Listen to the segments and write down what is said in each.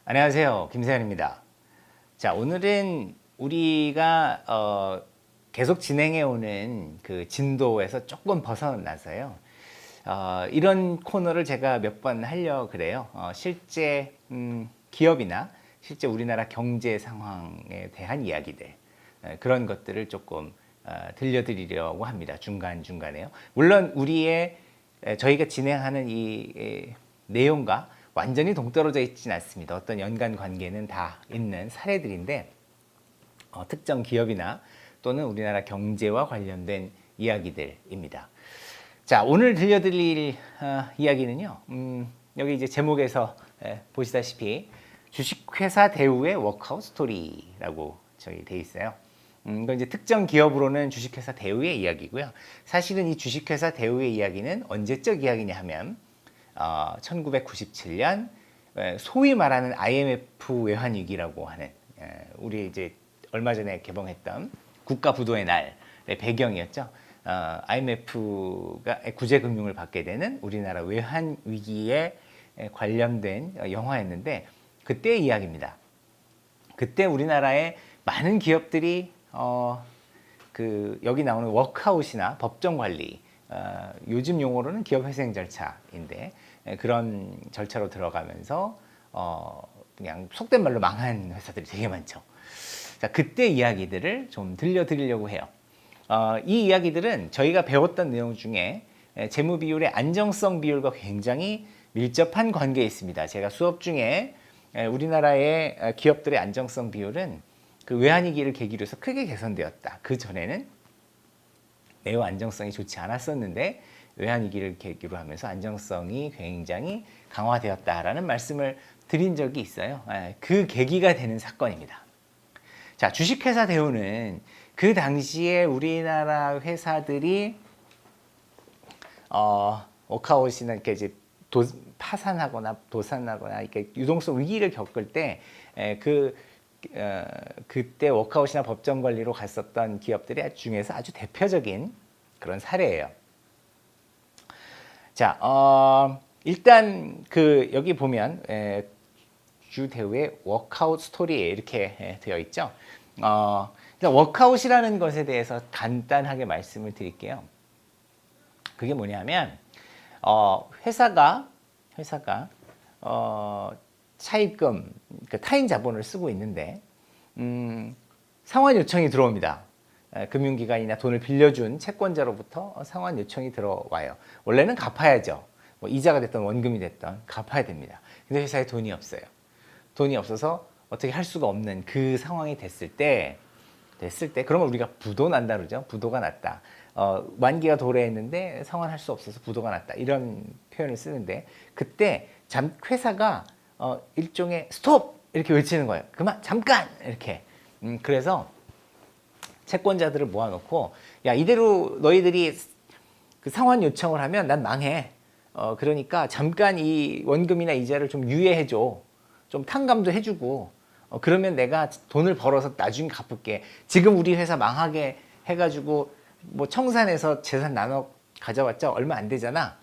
안녕하세요. 김세현입니다. 자, 오늘은 우리가 계속 진행해오는 그 진도에서 조금 벗어나서요. 이런 코너를 제가 몇 번 하려고 그래요. 실제 기업이나 실제 우리나라 경제 상황에 대한 이야기들, 그런 것들을 조금 들려드리려고 합니다. 중간중간에요. 물론 저희가 진행하는 이 내용과 완전히 동떨어져 있지는 않습니다. 어떤 연관 관계는 다 있는 사례들인데 특정 기업이나 또는 우리나라 경제와 관련된 이야기들입니다. 자, 오늘 들려드릴 이야기는요. 여기 이제 제목에서 보시다시피 주식회사 대우의 워크아웃 스토리라고 저기 돼 있어요. 이건 이제 특정 기업으로는 주식회사 대우의 이야기고요. 사실은 이 주식회사 대우의 이야기는 언제적 이야기냐 하면 1997년 소위 말하는 IMF 외환위기라고 하는 우리 이제 얼마 전에 개봉했던 국가부도의 날의 배경이었죠. IMF가 구제금융을 받게 되는 우리나라 외환위기에 관련된 영화였는데 그때의 이야기입니다. 그때 우리나라의 많은 기업들이 여기 나오는 워크아웃이나 법정관리, 요즘 용어로는 기업회생 절차인데 그런 절차로 들어가면서 그냥 속된 말로 망한 회사들이 되게 많죠. 자, 그때 이야기들을 좀 들려드리려고 해요. 이 이야기들은 저희가 배웠던 내용 중에 재무 비율의 안정성 비율과 굉장히 밀접한 관계에 있습니다. 제가 수업 중에 우리나라의 기업들의 안정성 비율은 그 외환위기를 계기로 해서 크게 개선되었다. 그 전에는 매우 안정성이 좋지 않았었는데 외환위기를 계기로 하면서 안정성이 굉장히 강화되었다라는 말씀을 드린 적이 있어요. 그 계기가 되는 사건입니다. 자, 주식회사 대우는 그 당시에 우리나라 회사들이 워크아웃이나 이렇게 이제 파산하거나 도산하거나 이렇게 유동성 위기를 겪을 때 그때 워크아웃이나 법정 관리로 갔었던 기업들이 중에서 아주 대표적인 그런 사례예요. 자, 일단 여기 보면 주대우의 워크아웃 스토리 이렇게 되어 있죠. 일단 워크아웃이라는 것에 대해서 간단하게 말씀을 드릴게요. 그게 뭐냐면 회사가 차입금, 그 타인 자본을 쓰고 있는데 상환 요청이 들어옵니다. 금융기관이나 돈을 빌려준 채권자로부터 상환 요청이 들어와요. 원래는 갚아야죠. 뭐 이자가 됐던 원금이 됐던 갚아야 됩니다. 근데 회사에 돈이 없어요. 돈이 없어서 어떻게 할 수가 없는 그 상황이 됐을 때 그러면 우리가 부도 난다 그러죠. 부도가 났다. 만기가 도래했는데 상환할 수 없어서 부도가 났다. 이런 표현을 쓰는데 그때 회사가 일종의 스톱 이렇게 외치는 거예요. 그만 잠깐 이렇게. 그래서 채권자들을 모아놓고 야, 이대로 너희들이 그 상환 요청을 하면 난 망해. 그러니까 잠깐 이 원금이나 이자를 좀 유예해줘. 좀 탕감도 해주고 그러면 내가 돈을 벌어서 나중에 갚을게. 지금 우리 회사 망하게 해가지고 뭐 청산해서 재산 나눠 가져왔자 얼마 안 되잖아.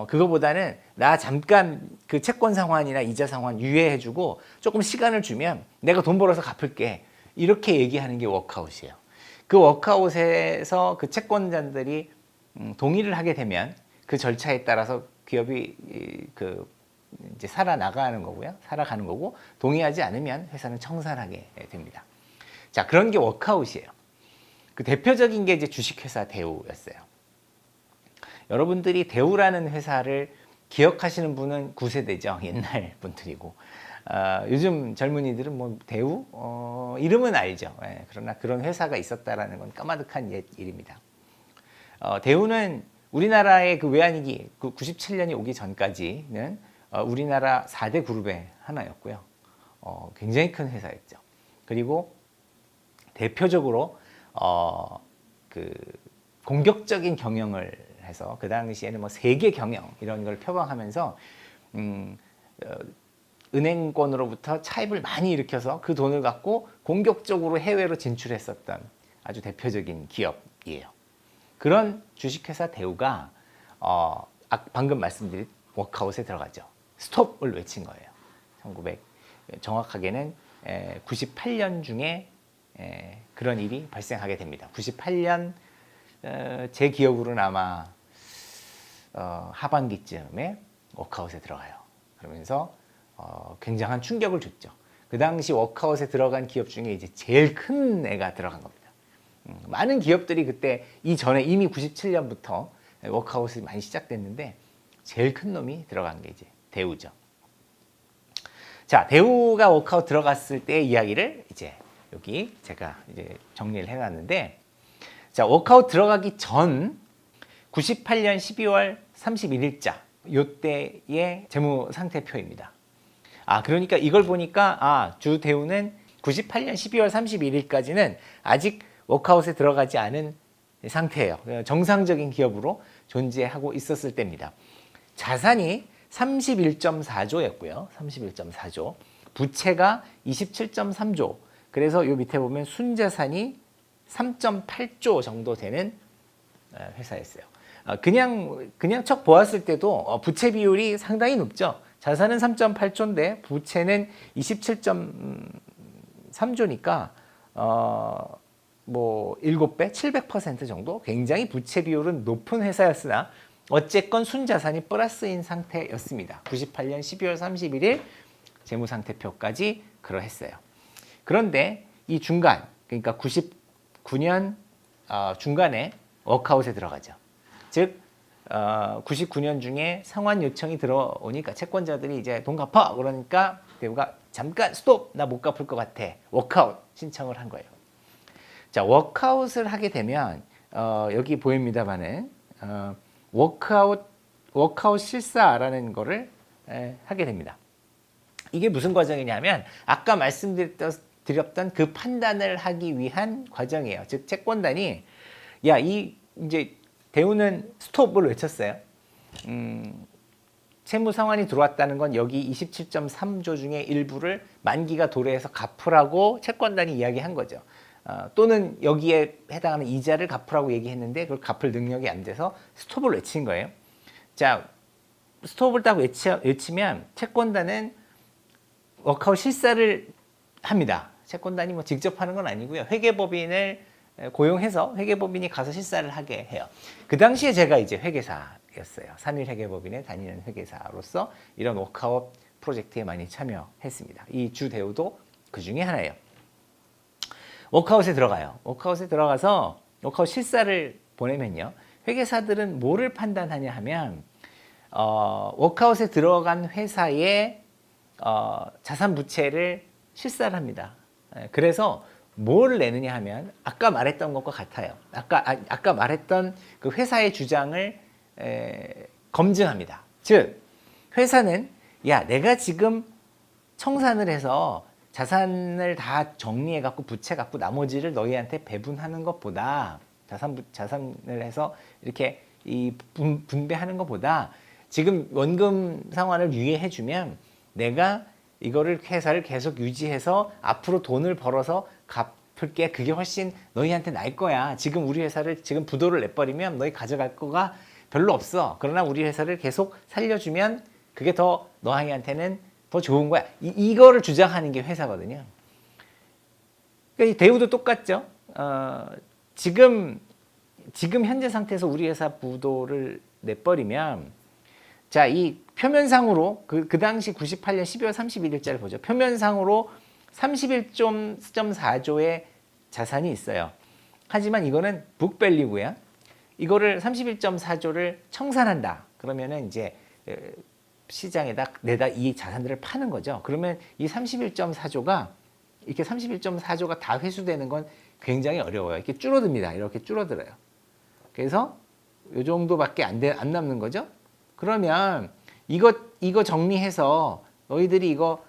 그거보다는 나 잠깐 그 채권 상환이나 이자 상환 유예해주고 조금 시간을 주면 내가 돈 벌어서 갚을게. 이렇게 얘기하는 게 워크아웃이에요. 그 워크아웃에서 그 채권자들이 동의를 하게 되면 그 절차에 따라서 기업이 이제 살아가는 거고 동의하지 않으면 회사는 청산하게 됩니다. 자, 그런 게 워크아웃이에요. 그 대표적인 게 이제 주식회사 대우였어요. 여러분들이 대우라는 회사를 기억하시는 분은 9세대죠. 옛날 분들이고. 요즘 젊은이들은 뭐 대우? 이름은 알죠. 그러나 그런 회사가 있었다라는 건 까마득한 옛 일입니다. 대우는 우리나라의 그 외환위기 97년이 오기 전까지는 우리나라 4대 그룹의 하나였고요. 굉장히 큰 회사였죠. 그리고 대표적으로 그 공격적인 경영을 해서 그 당시에는 뭐 세계 경영 이런 걸 표방하면서 은행권으로부터 차입을 많이 일으켜서 그 돈을 갖고 공격적으로 해외로 진출했었던 아주 대표적인 기업이에요. 그런 주식회사 대우가 방금 말씀드린 워크아웃에 들어가죠. 스톱을 외친 거예요. 정확하게는 98년 중에 그런 일이 발생하게 됩니다. 98년 제 기억으로는 아마 하반기쯤에 워크아웃에 들어가요. 그러면서 굉장한 충격을 줬죠. 그 당시 워크아웃에 들어간 기업 중에 이제 제일 큰 애가 들어간 겁니다. 많은 기업들이 그때 이전에 이미 97년부터 워크아웃이 많이 시작됐는데 제일 큰 놈이 들어간 게 이제 대우죠. 자, 대우가 워크아웃 들어갔을 때의 이야기를 이제 여기 제가 이제 정리를 해놨는데, 자, 워크아웃 들어가기 전 98년 12월 31일자 요때의 재무 상태표입니다. 그러니까 이걸 보니까 주 대우는 98년 12월 31일까지는 아직 워크아웃에 들어가지 않은 상태예요. 정상적인 기업으로 존재하고 있었을 때입니다. 자산이 31.4조였고요. 31.4조. 부채가 27.3조. 그래서 요 밑에 보면 순자산이 3.8조 정도 되는 회사였어요. 그냥 척 보았을 때도 부채 비율이 상당히 높죠. 자산은 3.8조인데 부채는 27.3조니까 뭐 7배, 700% 정도 굉장히 부채 비율은 높은 회사였으나 어쨌건 순자산이 플러스인 상태였습니다. 98년 12월 31일 재무상태표까지 그러했어요. 그런데 이 중간, 그러니까 99년 중간에 워크아웃에 들어가죠. 즉 99년 중에 상환 요청이 들어오니까 채권자들이 이제 돈 갚아 그러니까 대우가 잠깐 스톱, 나 못 갚을 것 같아, 워크아웃 신청을 한 거예요. 자, 워크아웃을 하게 되면 여기 보입니다만은 워크아웃 실사라는 거를 하게 됩니다. 이게 무슨 과정이냐면 아까 말씀드렸던 그 판단을 하기 위한 과정이에요. 즉 채권단이 이제 대우는 스톱을 외쳤어요. 채무 상환이 들어왔다는 건 여기 27.3조 중에 일부를 만기가 도래해서 갚으라고 채권단이 이야기한 거죠. 또는 여기에 해당하는 이자를 갚으라고 얘기했는데 그걸 갚을 능력이 안 돼서 스톱을 외친 거예요. 자, 스톱을 딱 외치면 채권단은 워크아웃 실사를 합니다. 채권단이 뭐 직접 하는 건 아니고요. 회계법인을 고용해서 회계법인이 가서 실사를 하게 해요. 그 당시에 제가 이제 회계사였어요. 삼일회계법인에 다니는 회계사로서 이런 워크아웃 프로젝트에 많이 참여했습니다. 이 주대우도 그 중에 하나예요. 워크아웃에 들어가요. 워크아웃에 들어가서 워크아웃 실사를 보내면요. 회계사들은 뭐를 판단하냐 하면 워크아웃에 들어간 회사의 자산 부채를 실사를 합니다. 그래서 뭘 내느냐 하면 아까 말했던 것과 같아요. 아까 말했던 그 회사의 주장을 검증합니다. 즉 회사는 내가 지금 청산을 해서 자산을 다 정리해 갖고 부채 갖고 나머지를 너희한테 배분하는 것보다 자산을 해서 이렇게 분배하는 것보다 지금 원금 상환을 유예해 주면 내가 이거를 회사를 계속 유지해서 앞으로 돈을 벌어서 갚을게. 그게 훨씬 너희한테 나을 거야. 지금 우리 회사를 지금 부도를 내버리면 너희 가져갈 거가 별로 없어. 그러나 우리 회사를 계속 살려주면 그게 더 너희한테는 더 좋은 거야. 이거를 주장하는 게 회사거든요. 그러니까 이 대우도 똑같죠. 지금 현재 상태에서 우리 회사 부도를 내버리면 이 표면상으로 그 당시 98년 12월 31일자를 보죠. 표면상으로 31.4조의 자산이 있어요. 하지만 이거는 북밸류고요. 이거를 31.4조를 청산한다. 그러면은 이제 시장에다 내다 이 자산들을 파는 거죠. 그러면 이 31.4조가 이렇게 31.4조가 다 회수되는 건 굉장히 어려워요. 이렇게 줄어듭니다. 이렇게 줄어들어요. 그래서 이 정도밖에 안 남는 거죠. 그러면 이거 정리해서 너희들이 이거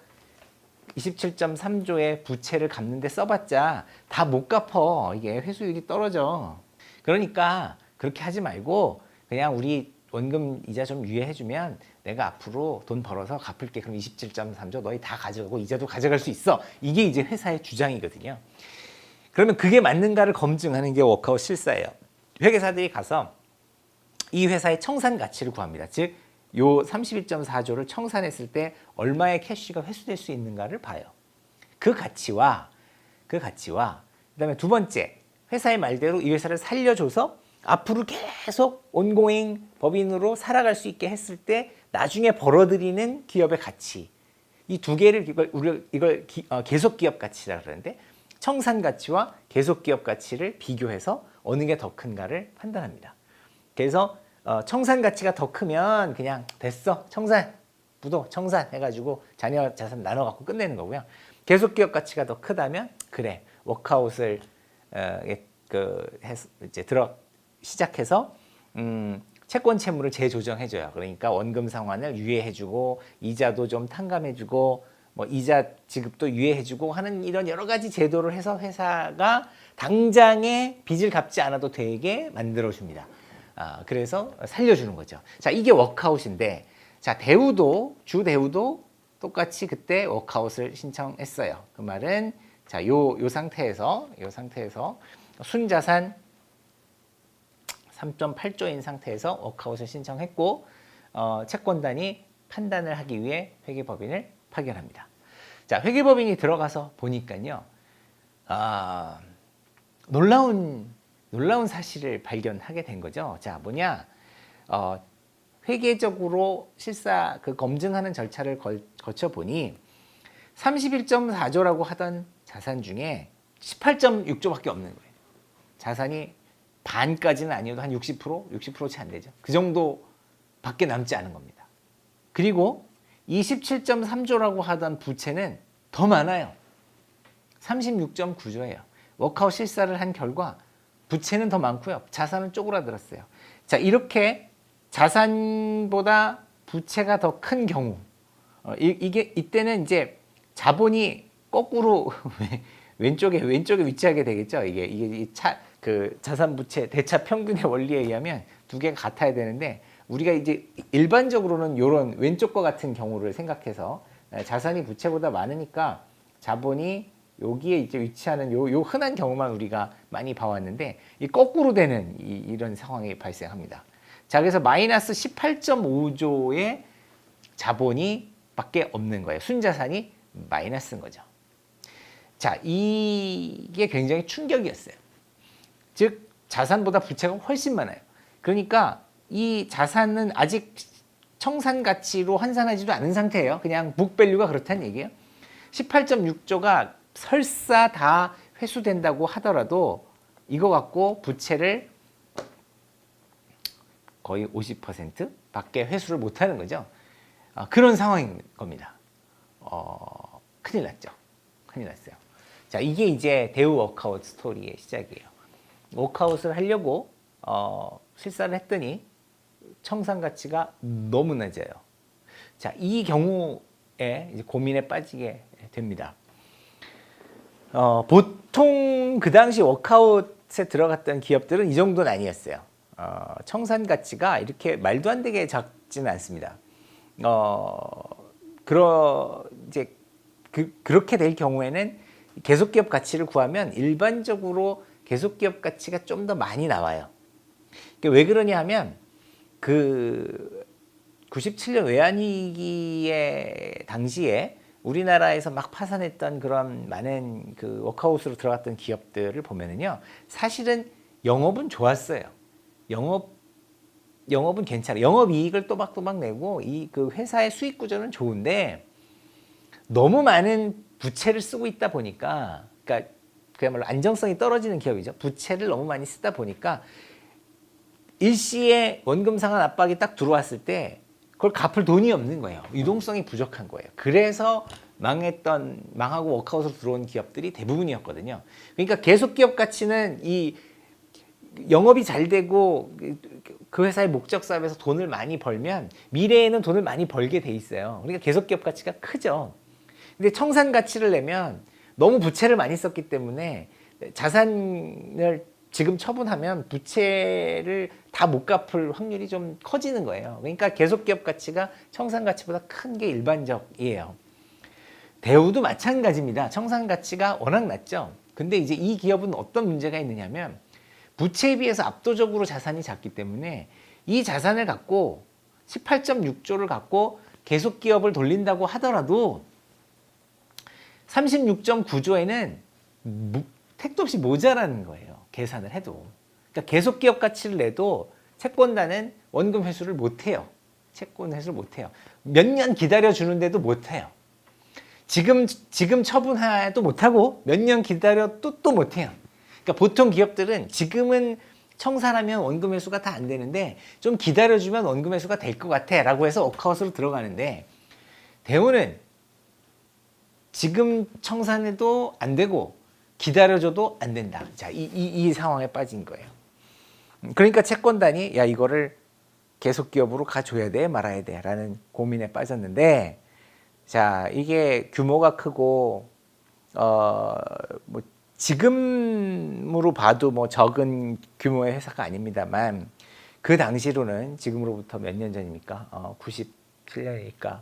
27.3조의 부채를 갚는데 써봤자 다 못 갚어. 이게 회수율이 떨어져. 그러니까 그렇게 하지 말고 그냥 우리 원금 이자 좀 유예해주면 내가 앞으로 돈 벌어서 갚을게. 그럼 27.3조 너희 다 가져가고 이자도 가져갈 수 있어. 이게 이제 회사의 주장이거든요. 그러면 그게 맞는가를 검증하는 게 워크아웃 실사예요. 회계사들이 가서 이 회사의 청산 가치를 구합니다. 즉 요 31.4조를 청산했을 때 얼마의 캐시가 회수될 수 있는가를 봐요. 그 가치와 그다음에 두 번째, 회사의 말대로 이 회사를 살려줘서 앞으로 계속 온고잉 법인으로 살아갈 수 있게 했을 때 나중에 벌어들이는 기업의 가치, 이 두 개를 이걸 계속 기업 가치라 그러는데, 청산 가치와 계속 기업 가치를 비교해서 어느 게 더 큰가를 판단합니다. 그래서 청산 가치가 더 크면 그냥 됐어, 청산, 부도 청산 해가지고 자녀 자산 나눠 갖고 끝내는 거고요. 계속 기업 가치가 더 크다면 그래, 워크아웃을 이제 시작해서 채권 채무를 재조정해줘요. 그러니까 원금 상환을 유예해주고 이자도 좀 탕감해주고 뭐 이자 지급도 유예해주고 하는 이런 여러 가지 제도를 해서 회사가 당장에 빚을 갚지 않아도 되게 만들어줍니다. 그래서 살려주는 거죠. 자, 이게 워크아웃인데, 자, 주 대우도 똑같이 그때 워크아웃을 신청했어요. 그 말은 자, 요 상태에서 순자산 3.8조인 상태에서 워크아웃을 신청했고, 채권단이 판단을 하기 위해 회계법인을 파견합니다. 자, 회계법인이 들어가서 보니까요, 놀라운 사실을 발견하게 된 거죠. 자, 뭐냐, 회계적으로 실사 검증하는 절차를 거쳐 보니 31.4조라고 하던 자산 중에 18.6조밖에 없는 거예요. 자산이 반까지는 아니어도 한 60%채 안 되죠. 그 정도밖에 남지 않은 겁니다. 그리고 27.3조라고 하던 부채는 더 많아요. 36.9조예요. 워크아웃 실사를 한 결과 부채는 더 많고요. 자산은 쪼그라들었어요. 자, 이렇게 자산보다 부채가 더 큰 경우, 이때는 이제 자본이 거꾸로 왼쪽에 위치하게 되겠죠. 이게 자산 부채 대차 평균의 원리에 의하면 두 개가 같아야 되는데, 우리가 이제 일반적으로는 이런 왼쪽과 같은 경우를 생각해서 자산이 부채보다 많으니까 자본이 여기에 이제 위치하는 요 흔한 경우만 우리가 많이 봐왔는데, 이 거꾸로 되는 이런 상황이 발생합니다. 자, 그래서 마이너스 18.5조의 자본이 밖에 없는 거예요. 순자산이 마이너스인 거죠. 자, 이게 굉장히 충격이었어요. 즉, 자산보다 부채가 훨씬 많아요. 그러니까 이 자산은 아직 청산 가치로 환산하지도 않은 상태예요. 그냥 북밸류가 그렇다는 얘기예요. 18.6조가 설사 다 회수된다고 하더라도 이거 갖고 부채를 거의 50% 밖에 회수를 못하는 거죠. 그런 상황인 겁니다. 큰일 났죠. 큰일 났어요. 자, 이게 이제 대우 워크아웃 스토리의 시작이에요. 워크아웃을 하려고 실사를 했더니 청산 가치가 너무 낮아요. 자, 이 경우에 이제 고민에 빠지게 됩니다. 보통 그 당시 워크아웃에 들어갔던 기업들은 이 정도는 아니었어요. 청산 가치가 이렇게 말도 안 되게 작지는 않습니다. 그렇게 될 경우에는 계속 기업 가치를 구하면 일반적으로 계속 기업 가치가 좀 더 많이 나와요. 왜 그러냐 하면 97년 외환위기의 당시에 우리나라에서 막 파산했던 그런 많은 워크아웃으로 들어갔던 기업들을 보면은요, 사실은 영업은 좋았어요. 영업은 괜찮아요. 영업이익을 또박또박 내고 회사의 수익 구조는 좋은데, 너무 많은 부채를 쓰고 있다 보니까, 그러니까 그야말로 안정성이 떨어지는 기업이죠. 부채를 너무 많이 쓰다 보니까 일시에 원금 상환 압박이 딱 들어왔을 때 그걸 갚을 돈이 없는 거예요. 유동성이 부족한 거예요. 그래서 망하고 워크아웃으로 들어온 기업들이 대부분이었거든요. 그러니까 계속 기업 가치는 이 영업이 잘 되고 그 회사의 목적 사업에서 돈을 많이 벌면 미래에는 돈을 많이 벌게 돼 있어요. 그러니까 계속 기업 가치가 크죠. 근데 청산 가치를 내면 너무 부채를 많이 썼기 때문에 자산을 지금 처분하면 부채를 다 못 갚을 확률이 좀 커지는 거예요. 그러니까 계속 기업 가치가 청산 가치보다 큰 게 일반적이에요. 대우도 마찬가지입니다. 청산 가치가 워낙 낮죠. 근데 이제 이 기업은 어떤 문제가 있느냐면 부채에 비해서 압도적으로 자산이 작기 때문에 이 자산을 갖고 18.6조를 갖고 계속 기업을 돌린다고 하더라도 36.9조에는 택도 없이 모자라는 거예요. 계산을 해도. 그러니까 계속 기업 가치를 내도 채권단은 원금 회수를 못해요. 채권 회수를 못해요. 몇 년 기다려주는데도 못해요. 지금 처분해도 못하고 몇 년 기다려 또 못해요. 그러니까 보통 기업들은 지금은 청산하면 원금 회수가 다 안 되는데 좀 기다려주면 원금 회수가 될 것 같아 라고 해서 워크아웃으로 들어가는데, 대우는 지금 청산해도 안 되고 기다려줘도 안 된다. 자, 이 상황에 빠진 거예요. 그러니까 채권단이 야, 이거를 계속 기업으로 가줘야 돼 말아야 돼 라는 고민에 빠졌는데, 자, 이게 규모가 크고 뭐 지금으로 봐도 뭐 적은 규모의 회사가 아닙니다만, 그 당시로는 지금으로부터 몇 년 전입니까? 97년이니까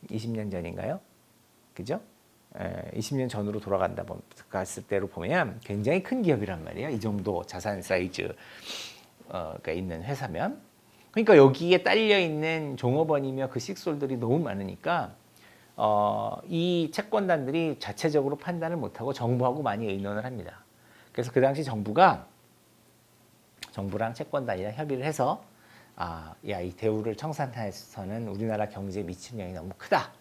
20년 전인가요? 그죠? 20년 전으로 돌아간다 갔을 때로 보면 굉장히 큰 기업이란 말이에요. 이 정도 자산 사이즈가 있는 회사면. 그러니까 여기에 딸려 있는 종업원이며 그 식솔들이 너무 많으니까 이 채권단들이 자체적으로 판단을 못하고 정부하고 많이 의논을 합니다. 그래서 그 당시 정부랑 채권단이랑 협의를 해서 야, 이 대우를 청산해서는 우리나라 경제에 미치는 영향이 너무 크다.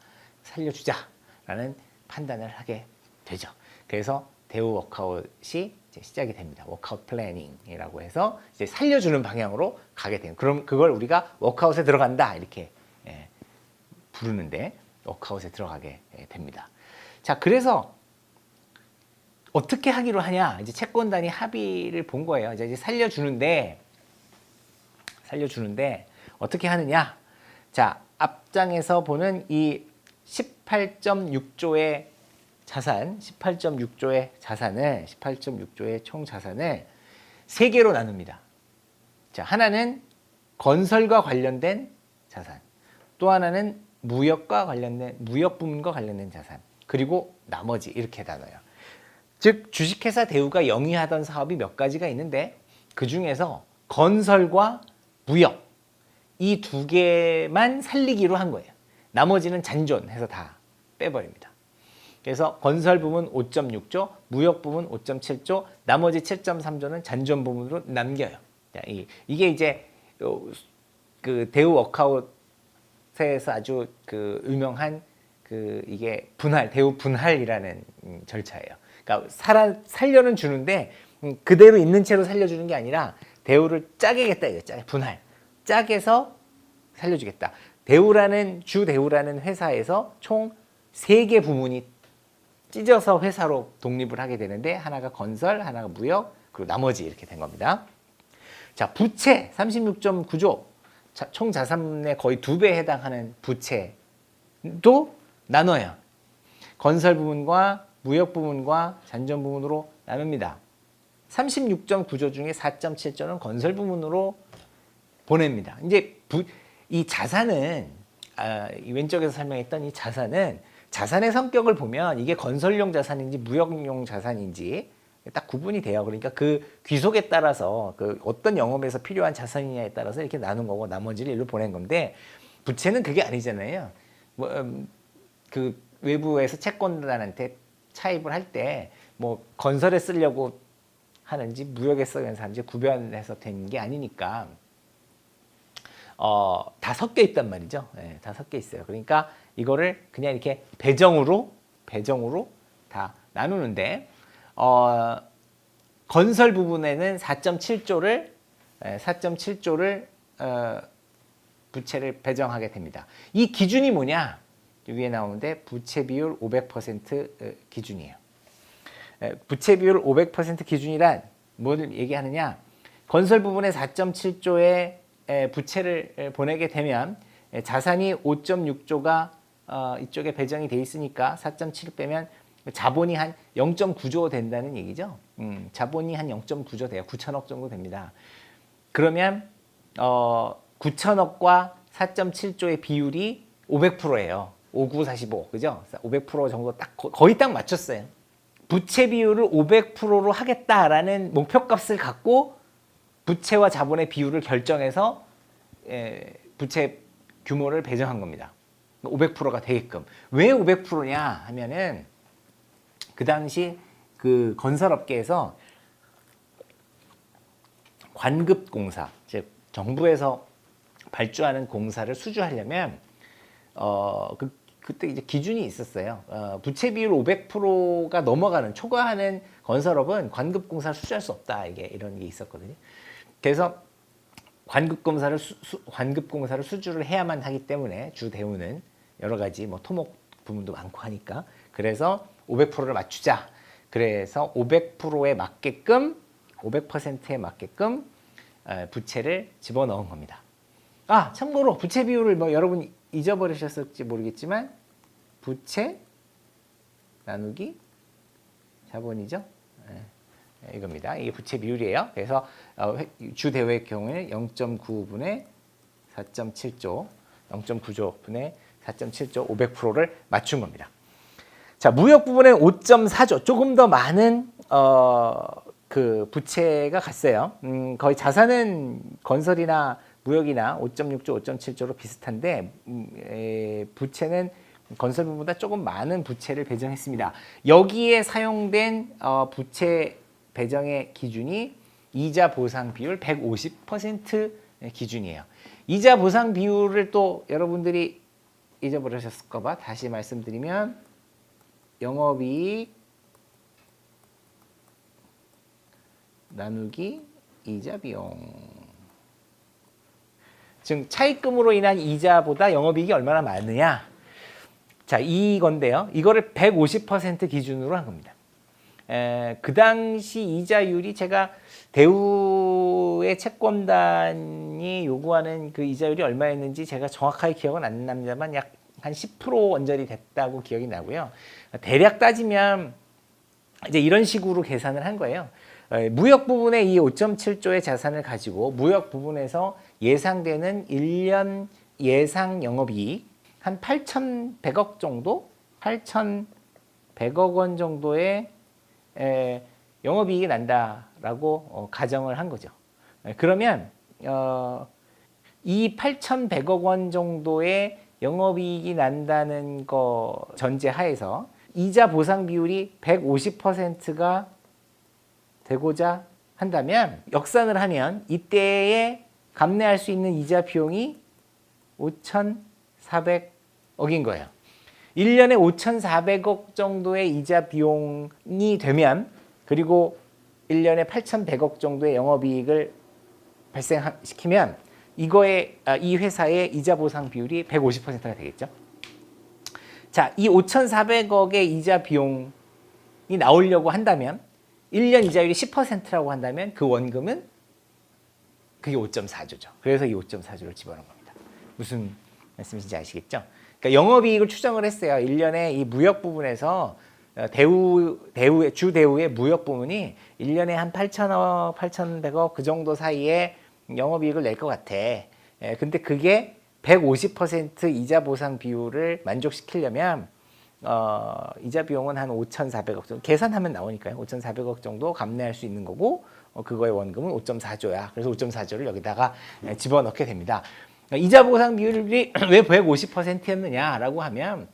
살려주자라는 판단을 하게 되죠. 그래서 대우 워크아웃이 이제 시작이 됩니다. 워크아웃 플래닝이라고 해서 이제 살려주는 방향으로 가게 돼요. 그럼 그걸 우리가 워크아웃에 들어간다 이렇게 부르는데, 워크아웃에 들어가게 됩니다. 자, 그래서 어떻게 하기로 하냐? 이제 채권단이 합의를 본 거예요. 이제 살려주는데 어떻게 하느냐? 자, 앞장에서 보는 이 18.6조의 자산, 18.6조의 총 자산을 세 개로 나눕니다. 자, 하나는 건설과 관련된 자산, 또 하나는 무역 부문과 관련된 자산, 그리고 나머지 이렇게 나눠요. 즉, 주식회사 대우가 영위하던 사업이 몇 가지가 있는데 그 중에서 건설과 무역 이 두 개만 살리기로 한 거예요. 나머지는 잔존해서 다 빼버립니다. 그래서 건설 부문 5.6조, 무역 부문 5.7조, 나머지 7.3조는 잔존 부문으로 남겨요. 이게 이제 그 대우 워크아웃에서 아주 그 유명한 이게 대우 분할이라는 절차예요. 그러니까 살려는 주는데 그대로 있는 채로 살려주는 게 아니라 대우를 짜게겠다 이거죠. 분할. 짜게서 살려주겠다. 주 대우라는 회사에서 총 3개 부문이 찢어서 회사로 독립을 하게 되는데, 하나가 건설, 하나가 무역, 그리고 나머지 이렇게 된 겁니다. 자, 부채 36.9조, 총 자산의 거의 2배에 해당하는 부채도 나눠요. 건설 부문과 무역 부문과 잔존 부문으로 나눕니다. 36.9조 중에 4.7조는 건설 부문으로 보냅니다. 이제 이 자산은 이 왼쪽에서 설명했던 이 자산의 성격을 보면 이게 건설용 자산인지 무역용 자산인지 딱 구분이 돼요. 그러니까 그 귀속에 따라서 그 어떤 영업에서 필요한 자산이냐에 따라서 이렇게 나눈 거고, 나머지를 일로 보낸 건데, 부채는 그게 아니잖아요. 그 외부에서 채권단한테 차입을 할 때 뭐 건설에 쓰려고 하는지 무역에 쓰면서 하는지 구별해서 된 게 아니니까 다 섞여 있단 말이죠. 네, 다 섞여 있어요. 그러니까 이거를 그냥 이렇게 배정으로 다 나누는데, 건설 부분에는 4.7조를 부채를 배정하게 됩니다. 이 기준이 뭐냐? 위에 나오는데 부채 비율 500% 기준이에요. 부채 비율 500% 기준이란 뭘 얘기하느냐? 건설 부분에 4.7조의 부채를 보내게 되면 자산이 5.6조가 이쪽에 배정이 돼 있으니까 4.7 빼면 자본이 한 0.9조 된다는 얘기죠. 자본이 한 0.9조 돼요. 9천억 정도 됩니다. 그러면 9천억과 4.7조의 비율이 500%예요. 5945, 그죠? 500% 정도 거의 딱 맞췄어요. 부채 비율을 500%로 하겠다라는 목표값을 갖고 부채와 자본의 비율을 결정해서 부채 규모를 배정한 겁니다. 500%가 되게끔. 왜 500%냐 하면은 그 당시 그 건설업계에서 관급공사, 즉 정부에서 발주하는 공사를 수주하려면 그때 이제 기준이 있었어요. 부채 비율 500%가 넘어가는 초과하는 건설업은 관급공사를 수주할 수 없다. 이게 이런 게 있었거든요. 그래서 관급공사를 수주를 해야만 하기 때문에 주 대우는 여러 가지 뭐 토목 부문도 많고 하니까 그래서 500%를 맞추자. 그래서 500%에 맞게끔 500%에 맞게끔 부채를 집어넣은 겁니다. 참고로 부채 비율을 뭐 여러분 잊어버리셨을지 모르겠지만 부채 나누기 자본이죠. 이겁니다. 이게 부채 비율이에요. 그래서 주 대우의 경우에 0.9분의 4.7조, 0.9조분의 4.7조 500%를 맞춘 겁니다. 자, 무역 부분은 5.4조, 조금 더 많은 그 부채가 갔어요. 거의 자산은 건설이나 무역이나 5.6조, 5.7조로 비슷한데 부채는 건설 부분보다 조금 많은 부채를 배정했습니다. 여기에 사용된 부채 배정의 기준이 이자 보상 비율 150% 기준이에요. 이자 보상 비율을 또 여러분들이 잊어버리셨을까 봐 다시 말씀드리면 영업이익 나누기 이자 비용. 즉 차입금으로 인한 이자보다 영업이익이 얼마나 많으냐. 자, 이건데요. 이거를 150% 기준으로 한 겁니다. 그 당시 이자율이 제가 대우의 채권단이 요구하는 그 이자율이 얼마였는지 제가 정확하게 기억은 안 납니다만 약 한 10% 언저리 됐다고 기억이 나고요. 대략 따지면 이제 이런 식으로 계산을 한 거예요. 무역 부분의 이 5.7조의 자산을 가지고 무역 부분에서 예상되는 1년 예상 영업이익 한 8,100억 정도? 8,100억 원 정도의 영업이익이 난다라고 가정을 한 거죠. 그러면 이 8,100억 원 정도의 영업이익이 난다는 거 전제하에서 이자 보상 비율이 150%가 되고자 한다면 역산을 하면 이때에 감내할 수 있는 이자 비용이 5,400억인 거예요. 1년에 5,400억 정도의 이자 비용이 되면 그리고 1년에 8,100억 정도의 영업이익을 발생시키면 이 회사의 이자 보상 비율이 150%가 되겠죠. 자, 이 5,400억의 이자 비용이 나오려고 한다면 1년 이자율이 10%라고 한다면 그 원금은 그게 5.4조죠. 그래서 이 5.4조를 집어넣은 겁니다. 무슨 말씀인지 아시겠죠? 그러니까 영업이익을 추정을 했어요. 1년에 이 무역 부분에서 주 대우의 무역 부문이 1년에 한 8,000억, 8,100억 그 정도 사이에 영업이익을 낼 것 같아. 근데 그게 150% 이자 보상 비율을 만족시키려면 이자 비용은 한 5,400억 정도 계산하면 나오니까요. 5,400억 정도 감내할 수 있는 거고 그거의 원금은 5.4조야. 그래서 5.4조를 여기다가 집어넣게 됩니다. 이자 보상 비율이 왜 150%였느냐라고 하면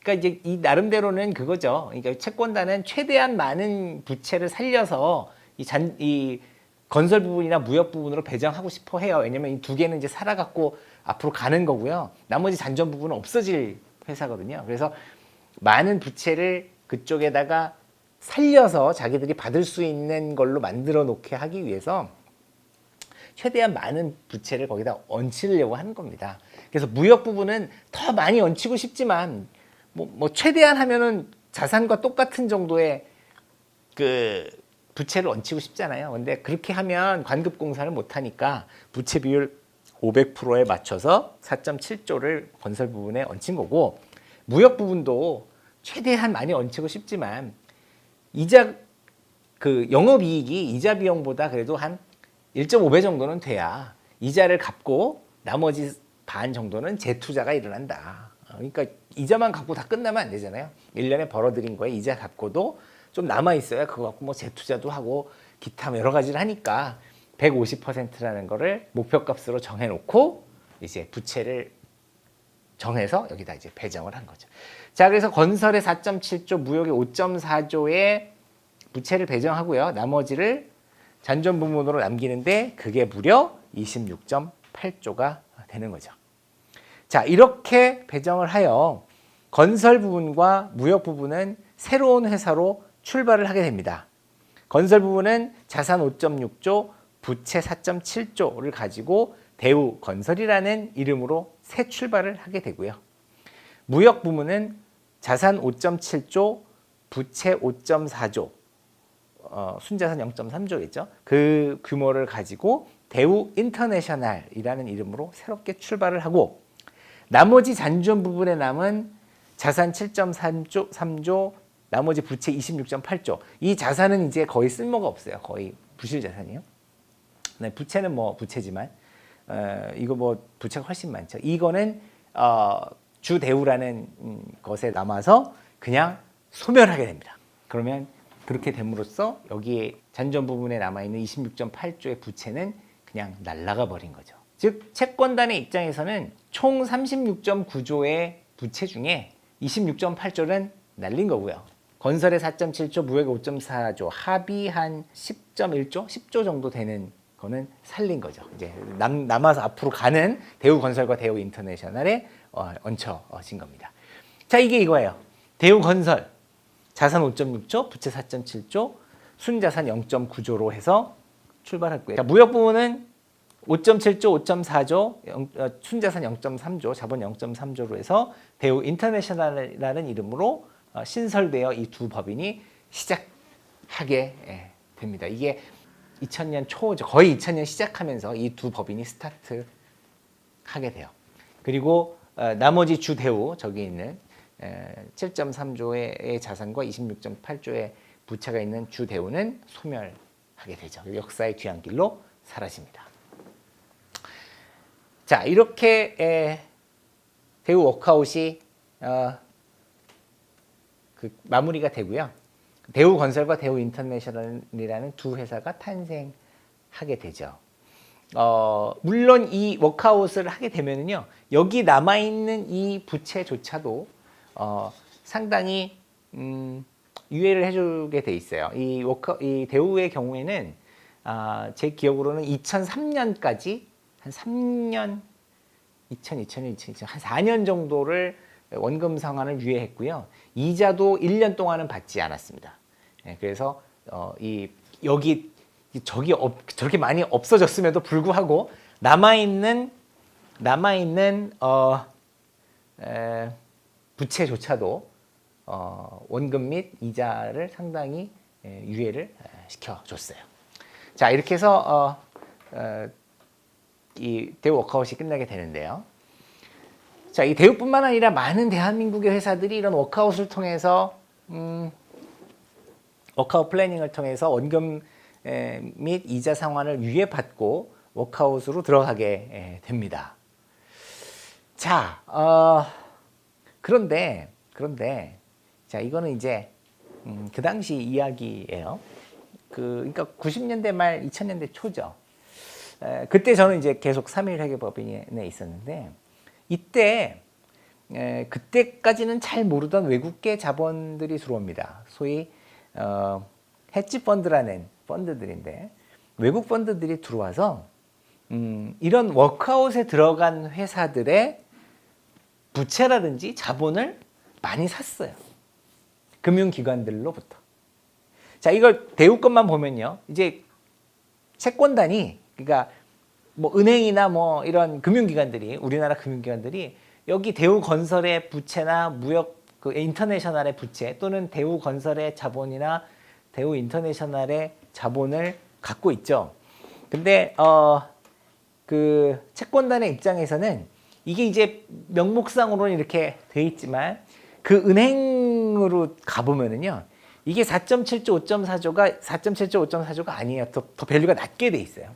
그러니까 이제 이 나름대로는 그거죠. 그러니까 채권단은 최대한 많은 부채를 살려서 이 건설 부분이나 무역 부분으로 배정하고 싶어 해요. 왜냐면 이 두 개는 이제 살아갖고 앞으로 가는 거고요. 나머지 잔존 부분은 없어질 회사거든요. 그래서 많은 부채를 그쪽에다가 살려서 자기들이 받을 수 있는 걸로 만들어 놓게 하기 위해서 최대한 많은 부채를 거기다 얹히려고 하는 겁니다. 그래서 무역 부분은 더 많이 얹히고 싶지만 뭐 최대한 하면은 자산과 똑같은 정도의 그 부채를 얹히고 싶잖아요. 근데 그렇게 하면 관급공사를 못 하니까 부채 비율 500%에 맞춰서 4.7조를 건설 부분에 얹힌 거고 무역 부분도 최대한 많이 얹히고 싶지만 이자 그 영업이익이 이자 비용보다 그래도 한 1.5배 정도는 돼야 이자를 갚고 나머지 반 정도는 재투자가 일어난다. 그러니까 이자만 갖고 다 끝나면 안 되잖아요. 1년에 벌어들인 거에 이자 갚고도 좀 남아있어야 그거 갖고 뭐 재투자도 하고 기타 여러 가지를 하니까 150%라는 거를 목표값으로 정해놓고 이제 부채를 정해서 여기다 이제 배정을 한 거죠. 자, 그래서 건설의 4.7조, 무역의 5.4조의 부채를 배정하고요. 나머지를 잔존 부문으로 남기는데 그게 무려 26.8조가 되는 거죠. 자, 이렇게 배정을 하여 건설 부분과 무역 부분은 새로운 회사로 출발을 하게 됩니다. 건설 부분은 자산 5.6조, 부채 4.7조를 가지고 대우건설이라는 이름으로 새 출발을 하게 되고요. 무역 부문은 자산 5.7조, 부채 5.4조, 순자산 0.3조겠죠. 그 규모를 가지고 대우 인터내셔널이라는 이름으로 새롭게 출발을 하고, 나머지 잔존 부분에 남은 자산 7.3조, 나머지 부채 26.8조. 이 자산은 이제 거의 쓸모가 없어요. 거의 부실 자산이요. 네, 부채는 뭐 부채지만 이거 뭐 부채가 훨씬 많죠. 이거는 주대우라는 것에 남아서 그냥 소멸하게 됩니다. 그러면 그렇게 됨으로써 여기에 잔존 부분에 남아있는 26.8조의 부채는 그냥 날아가 버린 거죠. 즉 채권단의 입장에서는 총 36.9조의 부채 중에 26.8조는 날린 거고요. 건설의 4.7조, 무역의 5.4조, 합이 한 10.1조, 10조 정도 되는 거는 살린 거죠. 이제 남아서 앞으로 가는 대우건설과 대우인터내셔널에 얹혀진 겁니다. 자, 이게 이거예요. 대우건설 자산 5.6조, 부채 4.7조, 순자산 0.9조로 해서 출발했고요. 자, 무역 부문은 5.7조, 5.4조, 순자산 0.3조, 자본 0.3조로 해서 대우인터내셔널이라는 이름으로 신설되어 이 두 법인이 시작하게 됩니다. 이게 2000년 초죠. 거의 2000년 시작하면서 이 두 법인이 스타트하게 돼요. 그리고 나머지 주대우, 저기 있는 7.3조의 자산과 26.8조의 부채가 있는 주대우는 소멸하게 되죠. 역사의 뒤안길로 사라집니다. 자, 이렇게 대우 워크아웃이 마무리가 되고요. 대우건설과 대우인터내셔널이라는 두 회사가 탄생하게 되죠. 물론 이 워크아웃을 하게 되면은요, 여기 남아있는 이 부채조차도 상당히 유예를 해주게 돼 있어요. 이 대우의 경우에는 제 기억으로는 2003년까지 한 3년, 2000, 한 4년 정도를 원금 상환을 유예했고요. 이자도 1년 동안은 받지 않았습니다. 그래서 여기 저렇게 많이 없어졌음에도 불구하고 남아있는 부채조차도 원금 및 이자를 상당히 유예를 시켜줬어요. 자, 이렇게 해서 이 대우 워크아웃이 끝나게 되는데요. 자, 이 대우뿐만 아니라 많은 대한민국의 회사들이 이런 워크아웃을 통해서 워크아웃 플래닝을 통해서 원금 및 이자 상환을 유예받고 워크아웃으로 들어가게 됩니다. 자, 그런데 자, 이거는 이제 그 당시 이야기예요. 그러니까 90년대 말 2000년대 초죠. 그때 저는 이제 계속 3일 회계법인에 있었는데, 이때 그때까지는 잘 모르던 외국계 자본들이 들어옵니다. 소위 헤지 펀드라는 펀드들인데, 외국 펀드들이 들어와서 이런 워크아웃에 들어간 회사들의 부채라든지 자본을 많이 샀어요. 금융기관들로부터. 자, 이걸 대우 것만 보면요, 이제 채권단이, 그러니까 뭐 은행이나 뭐 이런 금융기관들이, 우리나라 금융기관들이 여기 대우건설의 부채나 무역 인터내셔널의 부채, 또는 대우건설의 자본이나 대우인터내셔널의 자본을 갖고 있죠. 근데 그 채권단의 입장에서는 이게 이제 명목상으로는 이렇게 돼 있지만 그 은행으로 가보면은요, 이게 4.7조, 5.4조가 4.7조, 5.4조가 아니에요. 더 밸류가 낮게 돼 있어요.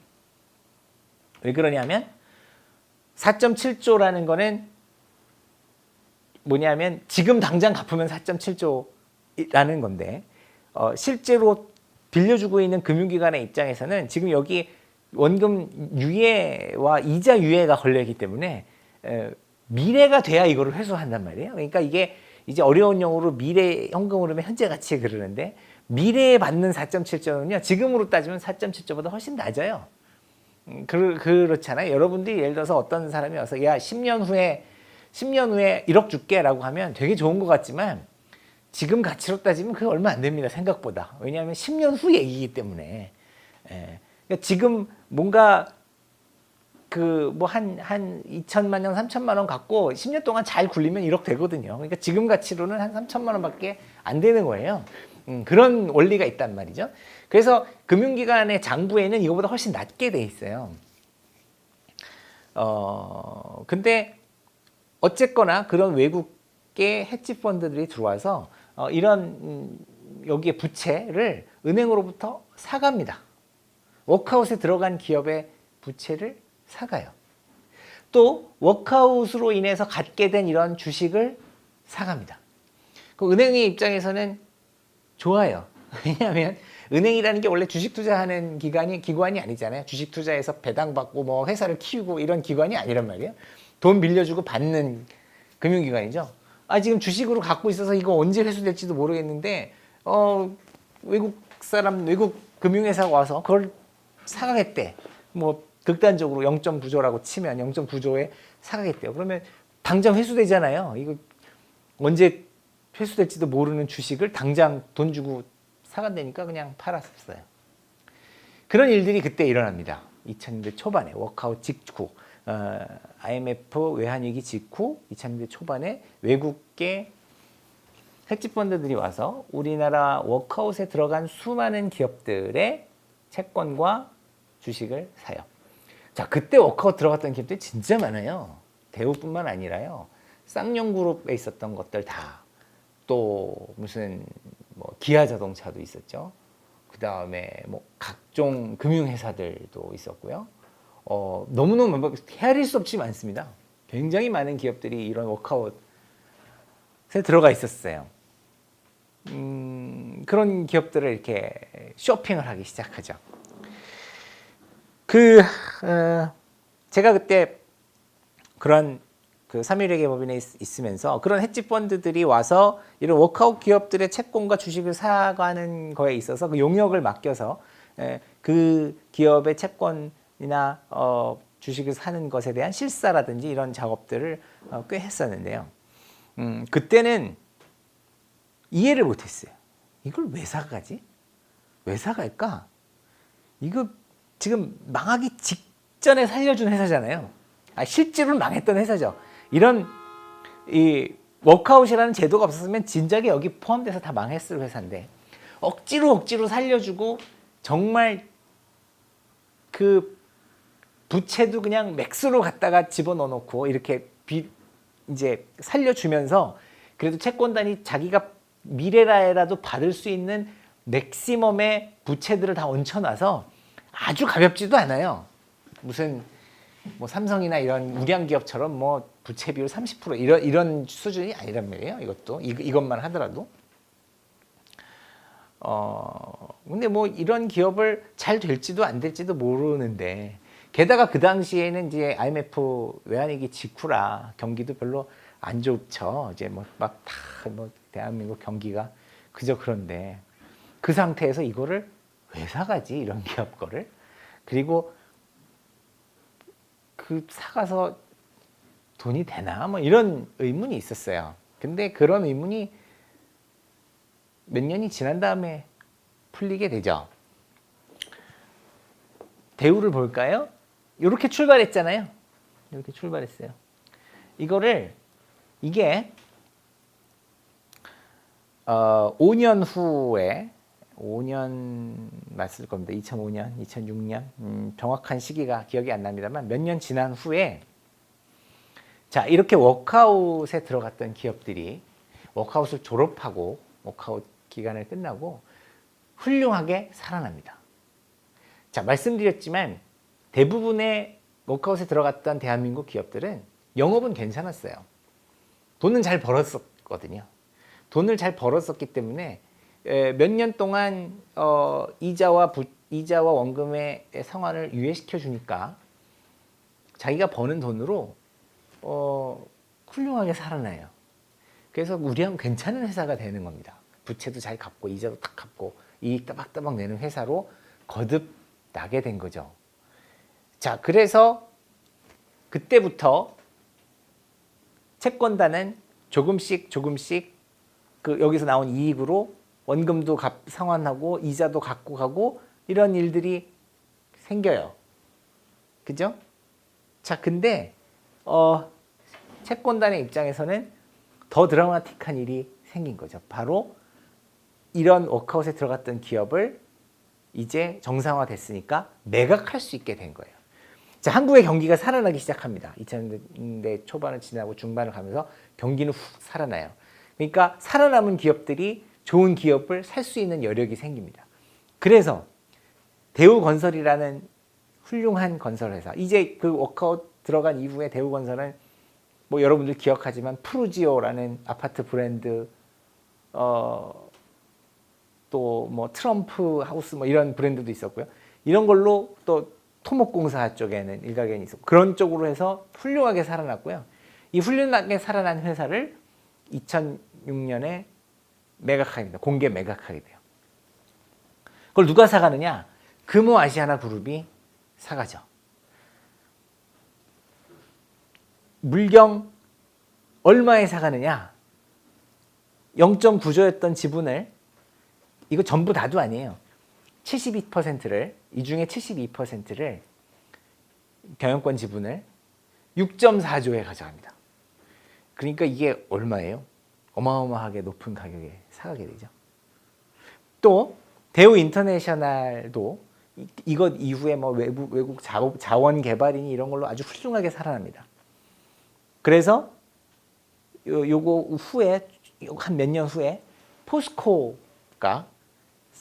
왜 그러냐면 4.7조라는 거는 뭐냐면 지금 당장 갚으면 4.7조라는 건데, 실제로 빌려주고 있는 금융기관의 입장에서는 지금 여기 원금 유예와 이자 유예가 걸려있기 때문에 미래가 돼야 이거를 회수한단 말이에요. 그러니까 이게 이제 어려운 용어로 미래 현금 흐름의 현재 가치 그러는데 미래에 받는 4.7조는요. 지금으로 따지면 4.7조보다 훨씬 낮아요. 그렇잖아요. 여러분들이 예를 들어서 어떤 사람이 와서 야 10년 후에 1억 줄게라고 하면 되게 좋은 것 같지만 지금 가치로 따지면 그게 얼마 안 됩니다. 생각보다. 왜냐하면 10년 후 얘기이기 때문에. 예. 그러니까 지금 뭔가 그 뭐 한 2천만 원, 3천만 원 갖고 10년 동안 잘 굴리면 1억 되거든요. 그러니까 지금 가치로는 한 3천만 원밖에 안 되는 거예요. 그런 원리가 있단 말이죠. 그래서 금융기관의 장부에는 이거보다 훨씬 낮게 돼 있어요. 근데 어쨌거나 그런 외국계 헤지 펀드들이 들어와서 이런 여기에 부채를 은행으로부터 사갑니다. 워크아웃에 들어간 기업의 부채를 사가요. 또 워크아웃으로 인해서 갖게 된 이런 주식을 사갑니다. 그 은행의 입장에서는 좋아요. 왜냐하면 은행이라는 게 원래 주식 투자하는 기관이 아니잖아요. 주식 투자해서 배당받고 뭐 회사를 키우고 이런 기관이 아니란 말이에요. 돈 빌려주고 받는 금융기관이죠. 지금 주식으로 갖고 있어서 이거 언제 회수될지도 모르겠는데 외국 금융회사가 와서 그걸 사가겠대. 뭐 극단적으로 0.9조라고 치면 0.9조에 사가겠대요. 그러면 당장 회수되잖아요. 이거 언제 회수될지도 모르는 주식을 당장 돈 주고 사간다니까 그냥 팔았었어요. 그런 일들이 그때 일어납니다. 2000년대 초반에 워크아웃 직후 IMF 외환위기 직후 2000년대 초반에 외국계 헤지펀드들이 와서 우리나라 워크아웃에 들어간 수많은 기업들의 채권과 주식을 사요. 자, 그때 워크아웃 들어갔던 기업들이 진짜 많아요. 대우뿐만 아니라요. 쌍용그룹에 있었던 것들 다. 또 무슨 뭐 기아자동차도 있었죠. 그 다음에 뭐 각종 금융회사들도 있었고요. 너무너무 헤아릴 수 없이 많습니다. 굉장히 많은 기업들이 이런 워크아웃에 들어가 있었어요. 그런 기업들을 이렇게 쇼핑을 하기 시작하죠. 제가 그때 그런 그 3.1회계 법인에 있으면서 그런 헤지펀드들이 와서 이런 워크아웃 기업들의 채권과 주식을 사가는 거에 있어서 그 용역을 맡겨서 그 기업의 채권이나 주식을 사는 것에 대한 실사라든지 이런 작업들을 꽤 했었는데요. 그때는 이해를 못했어요. 이걸 왜 사가지? 왜 사갈까? 이거 지금 망하기 직전에 살려준 회사잖아요. 실제로는 망했던 회사죠. 이런 이 워크아웃이라는 제도가 없었으면 진작에 여기 포함돼서 다 망했을 회사인데 억지로 살려주고 정말 그 부채도 그냥 맥스로 갖다가 집어넣어놓고 이렇게 이제 살려주면서 그래도 채권단이 자기가 미래라도 받을 수 있는 맥시멈의 부채들을 다 얹혀놔서 아주 가볍지도 않아요. 무슨 뭐 삼성이나 이런 우량 기업처럼 뭐 부채 비율 30% 이런 수준이 아니란 말이에요. 이것만 하더라도. 근데 뭐 이런 기업을 잘 될지도 안 될지도 모르는데 게다가 그 당시에는 이제 IMF 외환위기 직후라 경기도 별로 안 좋죠. 이제 뭐 막 다 뭐 대한민국 경기가 그저 그런데 그 상태에서 이거를 왜 사가지 이런 기업 거를 그리고 그 사가서 돈이 되나 뭐 이런 의문이 있었어요. 근데 그런 의문이 몇 년이 지난 다음에 풀리게 되죠. 대우를 볼까요? 이렇게 출발했잖아요. 이렇게 출발했어요. 이게 5년 후에 5년 맞을 겁니다. 2005년, 2006년 정확한 시기가 기억이 안 납니다만 몇 년 지난 후에 자 이렇게 워크아웃에 들어갔던 기업들이 워크아웃을 졸업하고 워크아웃 기간을 끝나고 훌륭하게 살아납니다. 자 말씀드렸지만 대부분의 워크아웃에 들어갔던 대한민국 기업들은 영업은 괜찮았어요. 돈은 잘 벌었었거든요. 돈을 잘 벌었었기 때문에 몇 년 동안 이자와 원금의 상환을 유예시켜 주니까 자기가 버는 돈으로 훌륭하게 살아나요. 그래서 우리하고 괜찮은 회사가 되는 겁니다. 부채도 잘 갚고 이자도 딱 갚고 이익 따박따박 내는 회사로 거듭 나게 된 거죠. 자, 그래서 그때부터 채권단은 조금씩 그 여기서 나온 이익으로 원금도 상환하고 이자도 갖고 가고 이런 일들이 생겨요. 그죠? 자, 근데 채권단의 입장에서는 더 드라마틱한 일이 생긴 거죠. 바로 이런 워크아웃에 들어갔던 기업을 이제 정상화됐으니까 매각할 수 있게 된 거예요. 자, 한국의 경기가 살아나기 시작합니다. 2000년대 초반을 지나고 중반을 가면서 경기는 훅 살아나요. 그러니까 살아남은 기업들이 좋은 기업을 살 수 있는 여력이 생깁니다. 그래서 대우건설이라는 훌륭한 건설회사, 이제 그 워크아웃 들어간 이후에 대우건설은 뭐 여러분들 기억하지만 프루지오라는 아파트 브랜드, 또 뭐 트럼프 하우스 뭐 이런 브랜드도 있었고요. 이런 걸로 또 토목공사 쪽에는 일가견이 있었고 그런 쪽으로 해서 훌륭하게 살아났고요. 이 훌륭하게 살아난 회사를 2006년에 매각하게 됩니다. 공개 매각하게 돼요. 그걸 누가 사가느냐? 금호아시아나 그룹이 사가죠. 물경 얼마에 사가느냐? 0.9조였던 지분을, 이거 전부 다도 아니에요. 72%를, 이 중에 72%를 경영권 지분을 6.4조에 가져갑니다. 그러니까 이게 얼마예요? 어마어마하게 높은 가격에 사가게 되죠. 또 대우 인터내셔널도 이것 이후에 뭐 외국 자원 개발이니 이런 걸로 아주 훌륭하게 살아납니다. 그래서 요거 후에 한 몇 년 후에 포스코가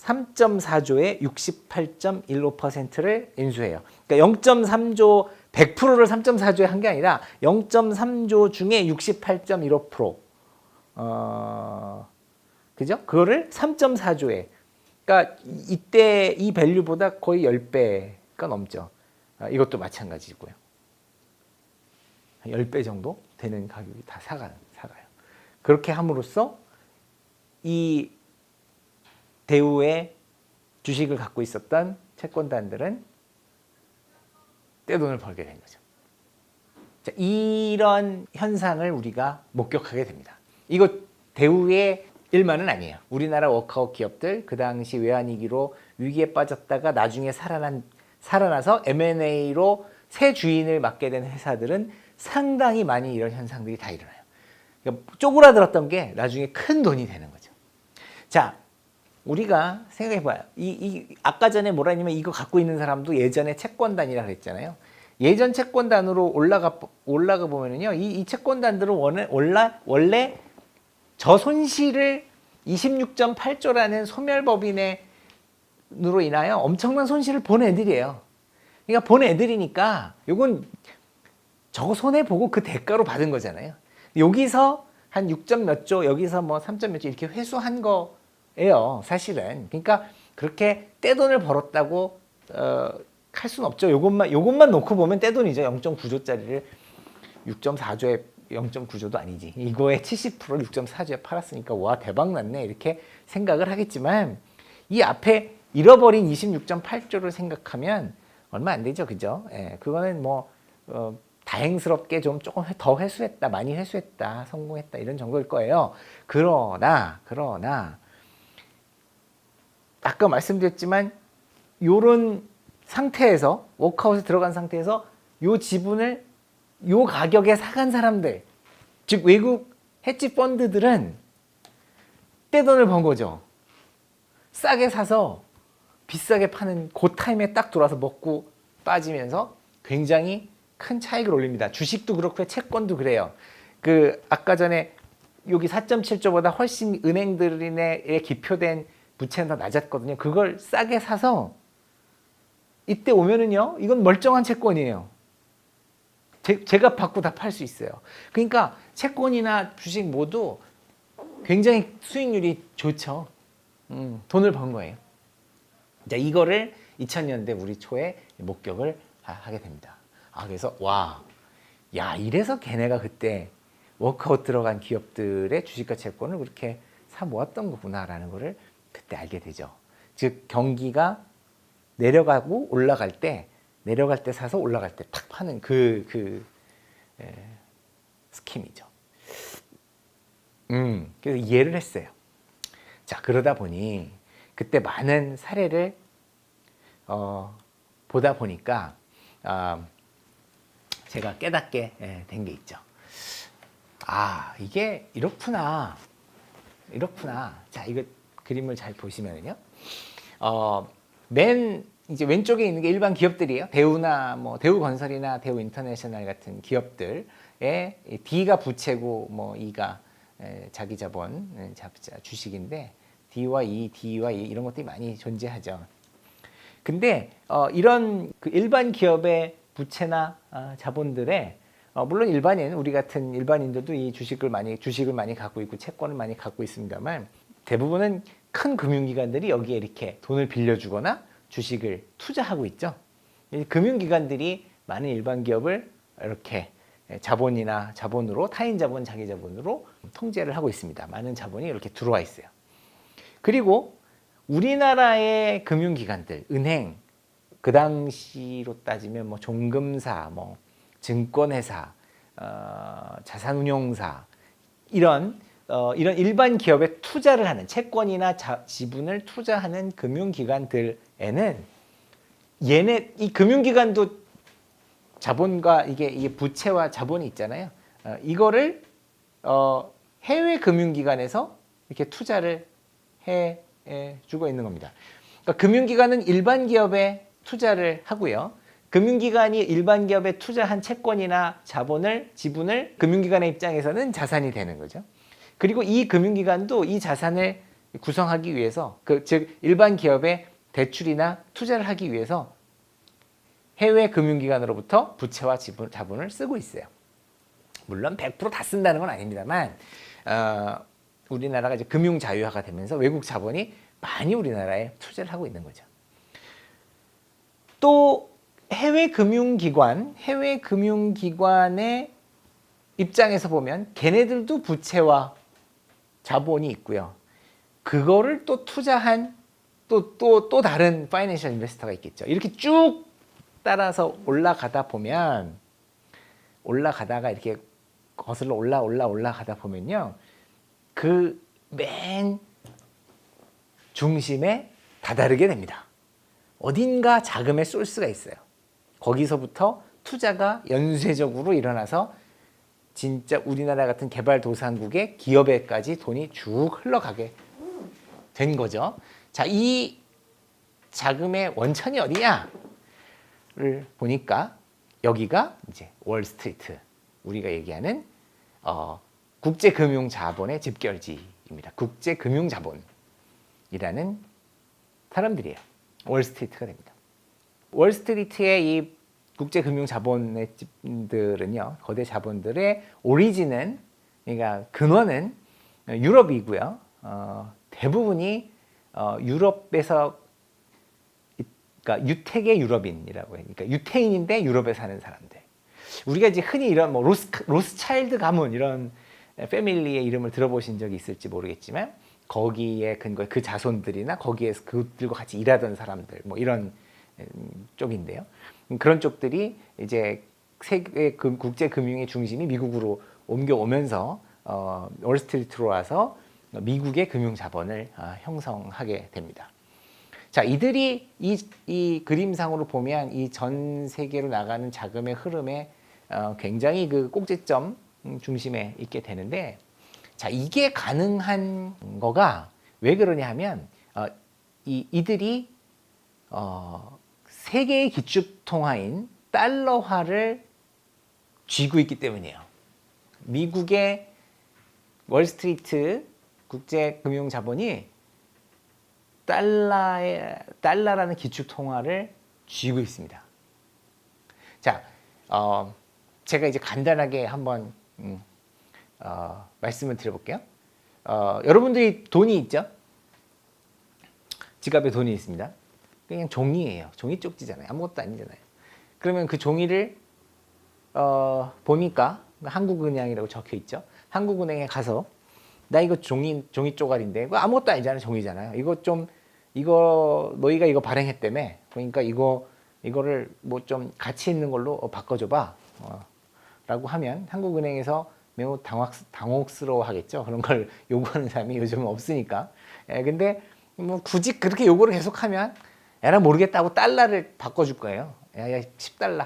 3.4조에 68.15%를 인수해요. 그러니까 0.3조 100%를 3.4조에 한 게 아니라 0.3조 중에 68.15%. 그죠? 그거를 3.4조에. 그러니까 이때 이 밸류보다 거의 10배가 넘죠. 이것도 마찬가지고요. 10배 정도 되는 가격이 다 사가요. 그렇게 함으로써 이 대우의 주식을 갖고 있었던 채권단들은 떼돈을 벌게 된 거죠. 자, 이런 현상을 우리가 목격하게 됩니다. 이거 대우의 일만은 아니에요. 우리나라 워크아웃 기업들 그 당시 외환위기로 위기에 빠졌다가 나중에 살아나서 M&A로 새 주인을 맡게 된 회사들은 상당히 많이 이런 현상들이 다 일어나요. 그러니까 쪼그라들었던 게 나중에 큰 돈이 되는 거죠. 자, 우리가 생각해봐요. 아까 전에 뭐라 했냐면 이거 갖고 있는 사람도 예전에 채권단이라 그랬잖아요. 예전 채권단으로 올라가 보면은요, 이 채권단들은 원래 저 손실을 26.8조라는 소멸법인으로 인하여 엄청난 손실을 본 애들이에요. 그러니까 본 애들이니까 이건 저거 손해 보고 그 대가로 받은 거잖아요. 여기서 한 6점 몇 조, 여기서 뭐 3점 몇 조 이렇게 회수한 거예요, 사실은. 그러니까 그렇게 떼돈을 벌었다고 할 수는 없죠. 요것만 놓고 보면 떼돈이죠. 0.9조짜리를 6.4조에 0.9조도 아니지. 이거에 70%를 6.4조에 팔았으니까 와 대박 났네 이렇게 생각을 하겠지만 이 앞에 잃어버린 26.8조를 생각하면 얼마 안 되죠, 그죠? 예, 그거는 뭐 다행스럽게 조금 더 회수했다, 많이 회수했다, 성공했다 이런 정도일 거예요. 그러나 아까 말씀드렸지만 요런 상태에서 워크아웃에 들어간 상태에서 요 지분을 요 가격에 사간 사람들, 즉 외국 헤지 펀드들은 떼돈을 번 거죠. 싸게 사서 비싸게 파는 그 타임에 딱 돌아서 먹고 빠지면서 굉장히 큰 차익을 올립니다. 주식도 그렇고 채권도 그래요. 그 아까 전에 여기 4.7조보다 훨씬 은행들에 기표된 부채는 더 낮았거든요. 그걸 싸게 사서 이때 오면은요, 이건 멀쩡한 채권이에요. 제가 받고 다 팔 수 있어요. 그러니까 채권이나 주식 모두 굉장히 수익률이 좋죠. 돈을 번 거예요. 자, 이거를 2000년대 우리 초에 목격을 하게 됩니다. 그래서 와, 야, 이래서 걔네가 그때 워크아웃 들어간 기업들의 주식과 채권을 그렇게 사 모았던 거구나라는 거를 그때 알게 되죠. 즉 경기가 내려가고 올라갈 때 사서 올라갈 때 탁 파는 스킴이죠. 그래서 이해를 했어요. 자, 그러다 보니 그때 많은 사례를 보다 보니까 제가 깨닫게 된 게 있죠. 아, 이게 이렇구나. 자, 이거 그림을 잘 보시면요. 맨 이제 왼쪽에 있는 게 일반 기업들이에요. 대우나 뭐 대우건설이나 대우인터내셔널 같은 기업들의 D가 부채고 뭐 E가 자기 자본, 주식인데 D와 E 이런 것들이 많이 존재하죠. 근데 이런 그 일반 기업의 부채나 자본들의 물론 일반인, 우리 같은 일반인들도 이 주식을 많이 갖고 있고 채권을 많이 갖고 있습니다만 대부분은 큰 금융기관들이 여기에 이렇게 돈을 빌려주거나 주식을 투자하고 있죠. 금융기관들이 많은 일반 기업을 이렇게 자본이나 자본으로 타인 자본, 자기 자본으로 통제를 하고 있습니다. 많은 자본이 이렇게 들어와 있어요. 그리고 우리나라의 금융기관들, 은행, 그 당시로 따지면 뭐 종금사, 뭐 증권회사, 자산운용사 이런 일반 기업에 투자를 하는 채권이나 지분을 투자하는 금융기관들에는 이 금융기관도 자본과 이게 부채와 자본이 있잖아요. 이거를 해외 금융기관에서 이렇게 투자를 해 주고 있는 겁니다. 그러니까 금융기관은 일반 기업에 투자를 하고요. 금융기관이 일반 기업에 투자한 채권이나 지분을 금융기관의 입장에서는 자산이 되는 거죠. 그리고 이 금융기관도 이 자산을 구성하기 위해서 즉 일반 기업에 대출이나 투자를 하기 위해서 해외 금융기관으로부터 부채와 자본을 쓰고 있어요. 물론 100% 다 쓴다는 건 아닙니다만 우리나라가 이제 금융 자유화가 되면서 외국 자본이 많이 우리나라에 투자를 하고 있는 거죠. 또 해외 금융기관의 입장에서 보면 걔네들도 부채와 자본이 있고요. 그거를 또 투자한 또 다른 파이낸셜 인베스터가 있겠죠. 이렇게 쭉 따라서 올라가다가 이렇게 거슬러 올라가다 보면요. 그 맨 중심에 다다르게 됩니다. 어딘가 자금의 소스가 있어요. 거기서부터 투자가 연쇄적으로 일어나서 진짜 우리나라 같은 개발도상국의 기업에까지 돈이 쭉 흘러가게 된 거죠. 자, 이 자금의 원천이 어디냐를 보니까 여기가 이제 월스트리트, 우리가 얘기하는 국제금융자본의 집결지입니다. 국제금융자본이라는 사람들이에요. 월스트리트가 됩니다. 월스트리트의 이 국제금융자본들은요, 거대 자본들의 오리진은, 그러니까 근원은 유럽이고요. 대부분이 유럽에서, 그러니까 유택의 유럽인이라고 해요. 그러니까 유태인인데 유럽에 사는 사람들. 우리가 이제 흔히 이런 뭐 로스차일드 가문 이런 패밀리의 이름을 들어보신 적이 있을지 모르겠지만 거기에 근거에 그 자손들이나 거기에서 그들과 같이 일하던 사람들 뭐 이런 쪽인데요. 그런 쪽들이 이제 세계 국제 금융의 중심이 미국으로 옮겨오면서 월스트리트로 와서 미국의 금융 자본을 형성하게 됩니다. 자, 이들이 이 그림상으로 보면 이 전 세계로 나가는 자금의 흐름에 굉장히 그 꼭지점 중심에 있게 되는데, 자, 이게 가능한 거가 왜 그러냐 하면 이들이 세계의 기축통화인 달러화를 쥐고 있기 때문이에요. 미국의 월스트리트 국제금융자본이 달러라는 기축통화를 쥐고 있습니다. 자, 제가 이제 간단하게 한번 말씀을 드려볼게요. 여러분들이 돈이 있죠? 지갑에 돈이 있습니다. 그냥 종이에요. 종이 쪽지잖아요. 아무것도 아니잖아요. 그러면 그 종이를 보니까 한국은행이라고 적혀 있죠. 한국은행에 가서 나 이거 종이 쪼가리인데 그거 아무것도 아니잖아요. 종이잖아요. 이거 너희가 이거 발행했다며. 그러니까 이거를 뭐 좀 가치 있는 걸로 바꿔줘봐. 라고 하면 한국은행에서 매우 당혹스러워 하겠죠. 그런 걸 요구하는 사람이 요즘은 없으니까. 근데 뭐 굳이 그렇게 요구를 계속하면 에라 모르겠다고 달러를 바꿔줄 거예요. 야 10달러.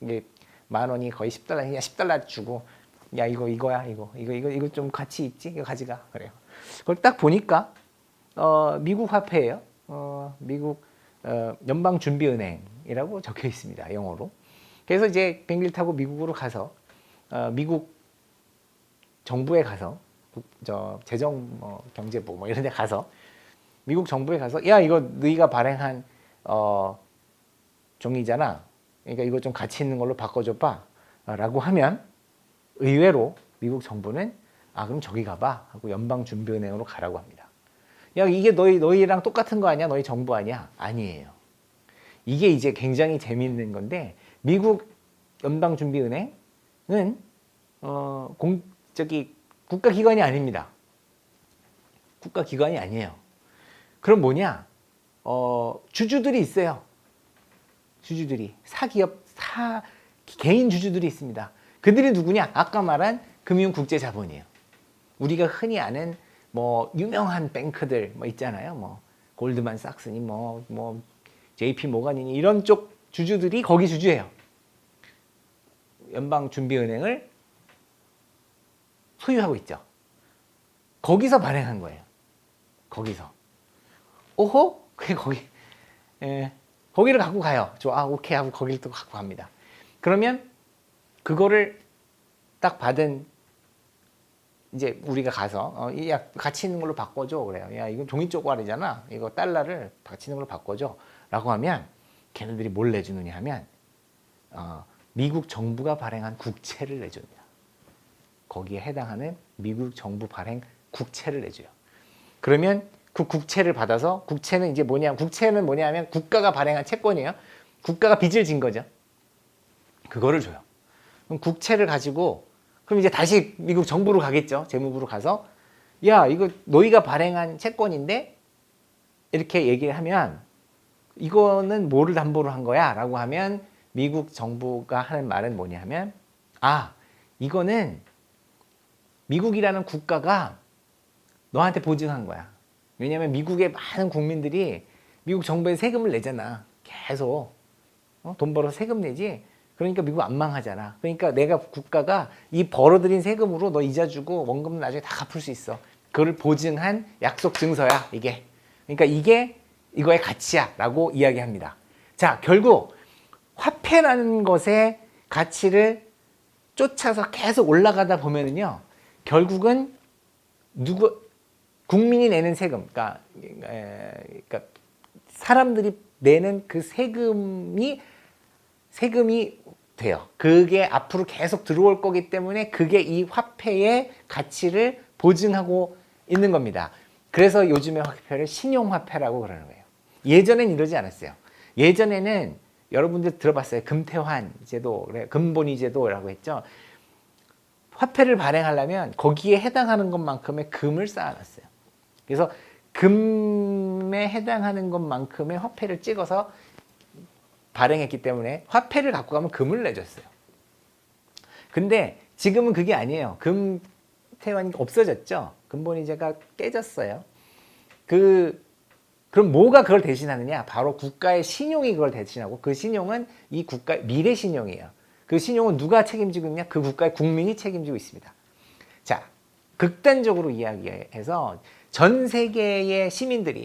이게 만 원이 거의 10달러. 야 10달러 주고 야 이거야 이거 좀 가치 있지? 이거 가져가. 그래요. 그걸 딱 보니까 미국 화폐예요. 미국 연방준비은행이라고 적혀 있습니다. 영어로. 그래서 이제 비행기를 타고 미국으로 가서 미국 정부에 가서 재정 경제부 뭐 이런 데 가서 미국 정부에 가서 야 이거 너희가 발행한 종이잖아. 그러니까 이거 좀 가치 있는 걸로 바꿔줘봐. 라고 하면 의외로 미국 정부는 그럼 저기 가봐 하고 연방준비은행으로 가라고 합니다. 야 이게 너희랑 똑같은 거 아니야? 너희 정부 아니야? 아니에요. 이게 이제 굉장히 재미있는 건데 미국 연방준비은행은 국가기관이 아닙니다. 국가기관이 아니에요. 그럼 뭐냐? 주주들이 있어요. 주주들이 개인 주주들이 있습니다. 그들이 누구냐? 아까 말한 금융국제자본이에요. 우리가 흔히 아는 뭐 유명한 뱅크들 뭐 있잖아요. 뭐 골드만삭스니 뭐 JP 모건이니 이런 쪽 주주들이 거기 주주예요. 연방준비은행을 소유하고 있죠. 거기서 발행한 거예요. 거기서. 오호? 그게 거기를 갖고 가요. 오케이 하고 거기를 또 갖고 갑니다. 그러면 그거를 딱 받은 이제 우리가 가서 야 가치 있는 걸로 바꿔줘 그래요. 야 이건 종이 쪼가리잖아. 이거 달러를 가치 있는 걸로 바꿔줘. 라고 하면 걔네들이 뭘 내주느냐 하면 미국 정부가 발행한 국채를 내줍니다. 거기에 해당하는 미국 정부 발행 국채를 내줘요. 그러면 그 국채를 받아서 국채는 뭐냐면 국가가 발행한 채권이에요. 국가가 빚을 진 거죠. 그거를 줘요. 그럼 국채를 가지고 그럼 이제 다시 미국 정부로 가겠죠. 재무부로 가서 야 이거 너희가 발행한 채권인데 이렇게 얘기를 하면 이거는 뭐를 담보로 한 거야? 라고 하면 미국 정부가 하는 말은 뭐냐면 이거는 미국이라는 국가가 너한테 보증한 거야. 왜냐하면 미국의 많은 국민들이 미국 정부에 세금을 내잖아. 계속 돈 벌어서 세금 내지. 그러니까 미국 안 망하잖아. 그러니까 국가가 이 벌어들인 세금으로 너 이자 주고 원금 나중에 다 갚을 수 있어. 그걸 보증한 약속 증서야 이게. 그러니까 이게 이거의 가치야 라고 이야기합니다. 자, 결국 화폐라는 것의 가치를 쫓아서 계속 올라가다 보면은요, 결국은 국민이 내는 세금, 그러니까 사람들이 내는 그 세금이 돼요. 그게 앞으로 계속 들어올 거기 때문에 그게 이 화폐의 가치를 보증하고 있는 겁니다. 그래서 요즘의 화폐를 신용화폐라고 그러는 거예요. 예전엔 이러지 않았어요. 예전에는 여러분들 들어봤어요. 금태환 제도, 금본위 제도라고 했죠. 화폐를 발행하려면 거기에 해당하는 것만큼의 금을 쌓아놨어요. 그래서 금에 해당하는 것만큼의 화폐를 찍어서 발행했기 때문에 화폐를 갖고 가면 금을 내줬어요. 근데 지금은 그게 아니에요. 금태환이 없어졌죠. 금본위제가 깨졌어요. 그럼 뭐가 그걸 대신하느냐? 바로 국가의 신용이 그걸 대신하고 그 신용은 이 국가의 미래 신용이에요. 그 신용은 누가 책임지고 있냐? 그 국가의 국민이 책임지고 있습니다. 자, 극단적으로 이야기해서 전 세계의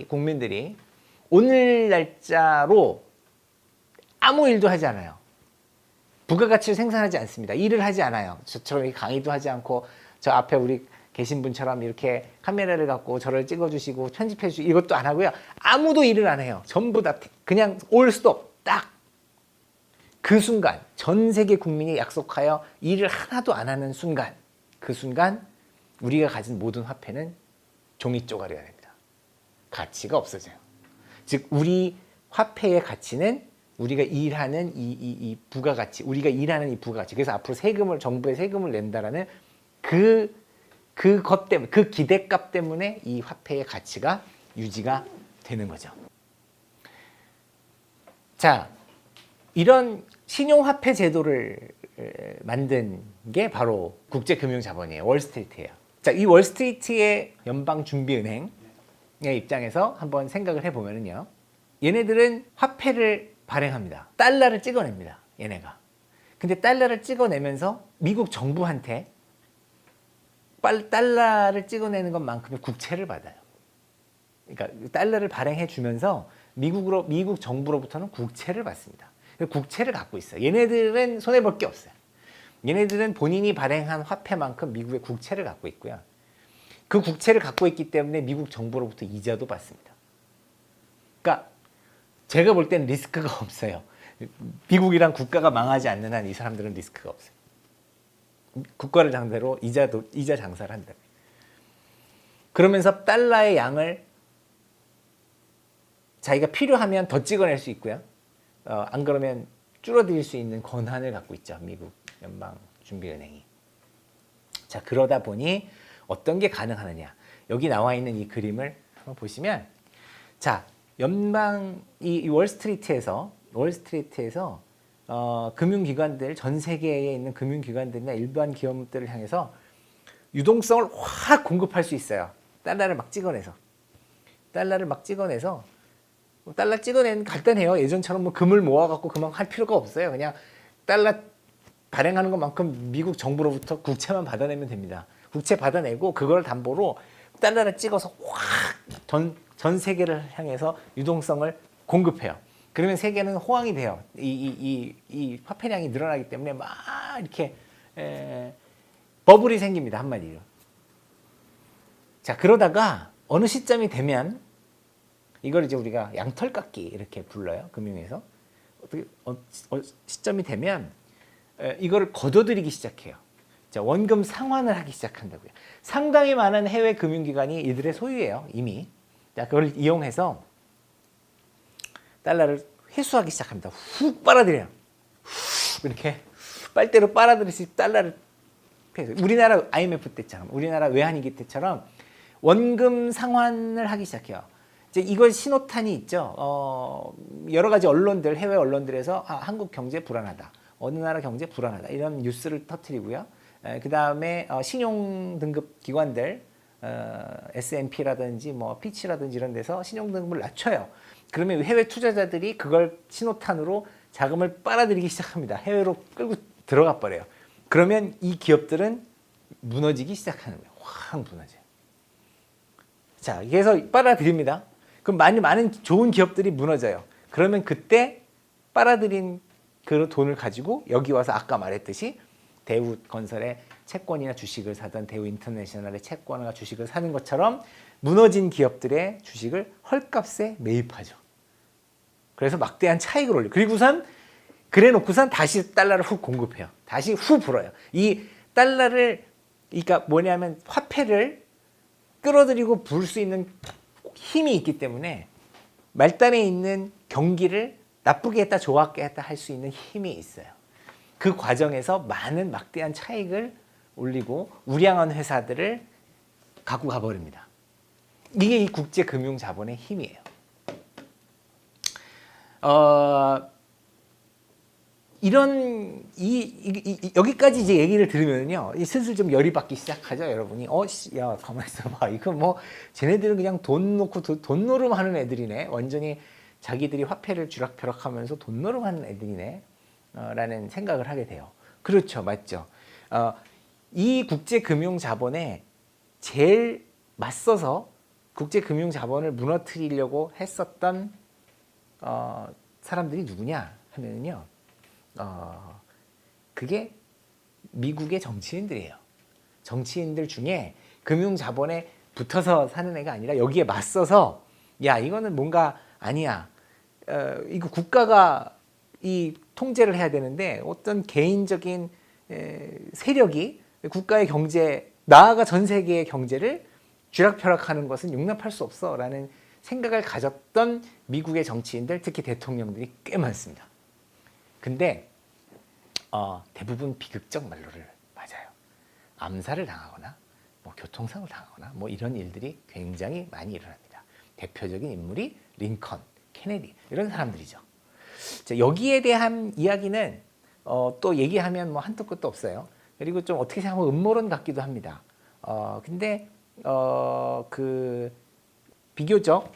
국민들이 오늘 날짜로 아무 일도 하지 않아요. 부가가치를 생산하지 않습니다. 일을 하지 않아요. 저처럼 강의도 하지 않고 저 앞에 우리 계신 분처럼 이렇게 카메라를 갖고 저를 찍어주시고 편집해 주시고 이것도 안 하고요. 아무도 일을 안 해요. 전부 다 그냥 올 스톱 딱. 그 순간 전 세계 국민이 약속하여 일을 하나도 안 하는 순간 그 순간 우리가 가진 모든 화폐는 종이 쪼가리가 됩니다. 가치가 없어져요. 즉 우리 화폐의 가치는 우리가 일하는 이 부가가치, 우리가 일하는 이 부가가치. 그래서 앞으로 정부에 세금을 낸다라는 그것 때문에, 그 기대값 때문에 이 화폐의 가치가 유지가 되는 거죠. 자, 이런 신용화폐 제도를 만든 게 바로 국제금융자본이에요. 월스트리트예요. 자, 이 월스트리트의 연방준비은행의 입장에서 한번 생각을 해보면요. 얘네들은 화폐를 발행합니다. 달러를 찍어냅니다. 얘네가. 근데 달러를 찍어내면서 미국 정부한테 달러를 찍어내는 것만큼의 국채를 받아요. 그러니까 달러를 발행해 주면서 미국 정부로부터는 국채를 받습니다. 국채를 갖고 있어요. 얘네들은 손해볼 게 없어요. 얘네들은 본인이 발행한 화폐만큼 미국의 국채를 갖고 있고요. 그 국채를 갖고 있기 때문에 미국 정부로부터 이자도 받습니다. 그러니까 제가 볼 때는 리스크가 없어요. 미국이랑 국가가 망하지 않는 한 이 사람들은 리스크가 없어요. 국가를 상대로 이자 장사를 한다. 그러면서 달러의 양을 자기가 필요하면 더 찍어낼 수 있고요. 안 그러면 줄어들 수 있는 권한을 갖고 있죠. 미국 연방준비은행이. 자, 그러다 보니 어떤 게 가능하느냐. 여기 나와 있는 이 그림을 한번 보시면, 자, 이 월스트리트에서 금융기관들, 전 세계에 있는 금융기관들이나 일반 기업들을 향해서 유동성을 확 공급할 수 있어요. 달러를 막 찍어내서 달러 찍어내는 간단해요. 예전처럼 뭐 금을 모아갖고 그만 할 필요가 없어요. 그냥 달러 발행하는 것만큼 미국 정부로부터 국채만 받아내면 됩니다. 국채 받아내고 그걸 담보로 달러를 찍어서 확 전 세계를 향해서 유동성을 공급해요. 그러면 세계는 호황이 돼요. 이 화폐량이 늘어나기 때문에 막 이렇게 버블이 생깁니다. 한마디로. 자, 그러다가 어느 시점이 되면 이걸 이제 우리가 양털깎기 이렇게 불러요. 금융에서. 시점이 되면 이거를 걷어들이기 시작해요. 자, 원금 상환을 하기 시작한다고요. 상당히 많은 해외 금융기관이 이들의 소유예요. 이미. 자, 그걸 이용해서 달러를 회수하기 시작합니다. 훅 빨아들여요. 훅 이렇게 빨대로 빨아들이듯이 달러를 회수. 우리나라 IMF 때처럼, 우리나라 외환위기 때처럼 원금 상환을 하기 시작해요. 이제 이걸 신호탄이 있죠. 여러 가지 언론들, 해외 언론들에서 한국 경제 불안하다, 어느 나라 경제 불안하다 이런 뉴스를 터뜨리고요. 그 다음에 신용 등급 기관들, S&P라든지 뭐 피치라든지 이런 데서 신용 등급을 낮춰요. 그러면 해외 투자자들이 그걸 신호탄으로 자금을 빨아들이기 시작합니다. 해외로 끌고 들어가 버려요. 그러면 이 기업들은 무너지기 시작하는 거예요. 확 무너져요. 자, 그래서 빨아들입니다. 그럼 많은 좋은 기업들이 무너져요. 그러면 그때 빨아들인 그 돈을 가지고 여기 와서 아까 말했듯이 대우건설의 채권이나 주식을 사던 대우인터내셔널의 채권이나 주식을 사는 것처럼 무너진 기업들의 주식을 헐값에 매입하죠. 그래서 막대한 차익을 올려요. 그래 놓고선 다시 달러를 훅 공급해요. 다시 훅 불어요. 이 달러를, 그러니까 뭐냐면 화폐를 끌어들이고 부을 수 있는 힘이 있기 때문에 말단에 있는 경기를 나쁘게 했다 좋게 했다 할 수 있는 힘이 있어요. 그 과정에서 많은 막대한 차익을 올리고 우량한 회사들을 갖고 가버립니다. 이게 이 국제금융자본의 힘이에요. 여기까지 이제 얘기를 들으면요, 슬슬 좀 열이 받기 시작하죠, 여러분이. 야, 가만히 있어봐. 이거 뭐, 쟤네들은 그냥 돈 놓고 돈 노름하는 애들이네. 완전히 자기들이 화폐를 쥐락펴락하면서 돈 노름하는 애들이네. 라는 생각을 하게 돼요. 그렇죠, 맞죠. 이 국제금융자본에 제일 맞서서 국제금융자본을 무너뜨리려고 했었던 사람들이 누구냐 하면요, 그게 미국의 정치인들이에요. 정치인들 중에 금융자본에 붙어서 사는 애가 아니라 여기에 맞서서, 야, 이거는 뭔가 아니야. 이거 국가가 이 통제를 해야 되는데 어떤 개인적인 세력이 국가의 경제, 나아가 전 세계의 경제를 쥐락펴락하는 것은 용납할 수 없어라는 생각을 가졌던 미국의 정치인들, 특히 대통령들이 꽤 많습니다. 근데 대부분 비극적 말로를 맞아요. 암살을 당하거나 뭐 교통사고를 당하거나 뭐 이런 일들이 굉장히 많이 일어납니다. 대표적인 인물이 링컨, 케네디 이런 사람들이죠. 자, 여기에 대한 이야기는 또 얘기하면 뭐 한도 끝도 없어요. 그리고 좀 어떻게 생각하면 음모론 같기도 합니다. 근데 그 비교적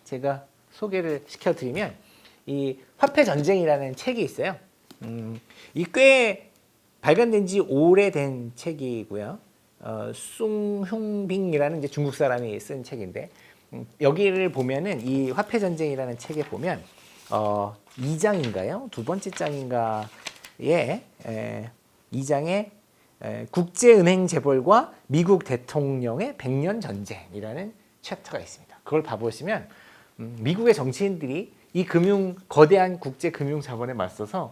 제가 소개를 시켜드리면 이 화폐 전쟁이라는 책이 있어요. 이 꽤 발간된 지 오래된 책이고요. 숭흉빙이라는 이제 중국 사람이 쓴 책인데 여기를 보면은 이 화폐 전쟁이라는 책에 보면 2장인가요? 두 번째 장인가에 2장에 국제은행 재벌과 미국 대통령의 100년 전쟁이라는 챕터가 있습니다. 그걸 봐보시면 미국의 정치인들이 이 거대한 국제 금융 자본에 맞서서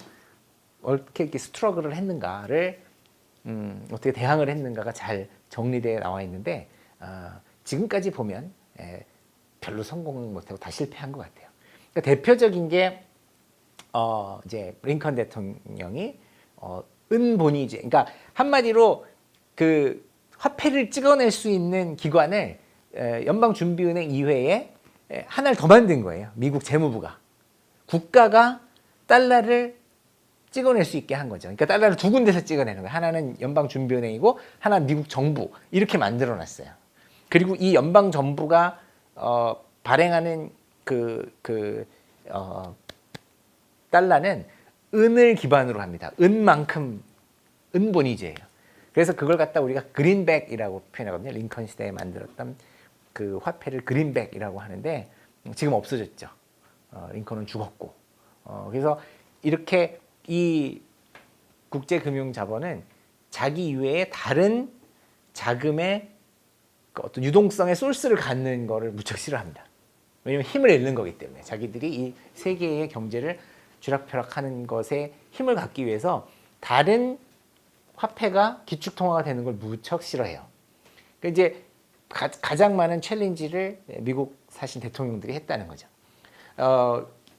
어떻게 스트러글을 했는가를 어떻게 대항을 했는가가 잘 정리되어 나와 있는데 지금까지 보면 별로 성공 못하고 다 실패한 것 같아요. 그러니까 대표적인 게 이제 링컨 대통령이 은본위제, 그러니까 한마디로 그 화폐를 찍어낼 수 있는 기관을 연방준비은행 이회에 하나를 더 만든 거예요. 미국 재무부가. 국가가 달러를 찍어낼 수 있게 한 거죠. 그러니까 달러를 두 군데서 찍어내는 거예요. 하나는 연방준비은행이고 하나는 미국 정부. 이렇게 만들어놨어요. 그리고 이 연방정부가 발행하는 달러는 은을 기반으로 합니다. 은만큼 은본위제예요. 그래서 그걸 갖다 우리가 그린백이라고 표현하거든요. 링컨 시대에 만들었던 그 화폐를 그린백이라고 하는데 지금 없어졌죠. 링컨은 죽었고. 그래서 이렇게 이 국제금융자본은 자기 이외에 다른 자금의 어떤 유동성의 소스를 갖는 거를 무척 싫어합니다. 왜냐하면 힘을 잃는 거기 때문에 자기들이 이 세계의 경제를 쥐락펴락하는 것에 힘을 갖기 위해서 다른 화폐가 기축통화가 되는 걸 무척 싫어해요. 그러니까 이제 가장 많은 챌린지를 미국 사신 대통령들이 했다는 거죠.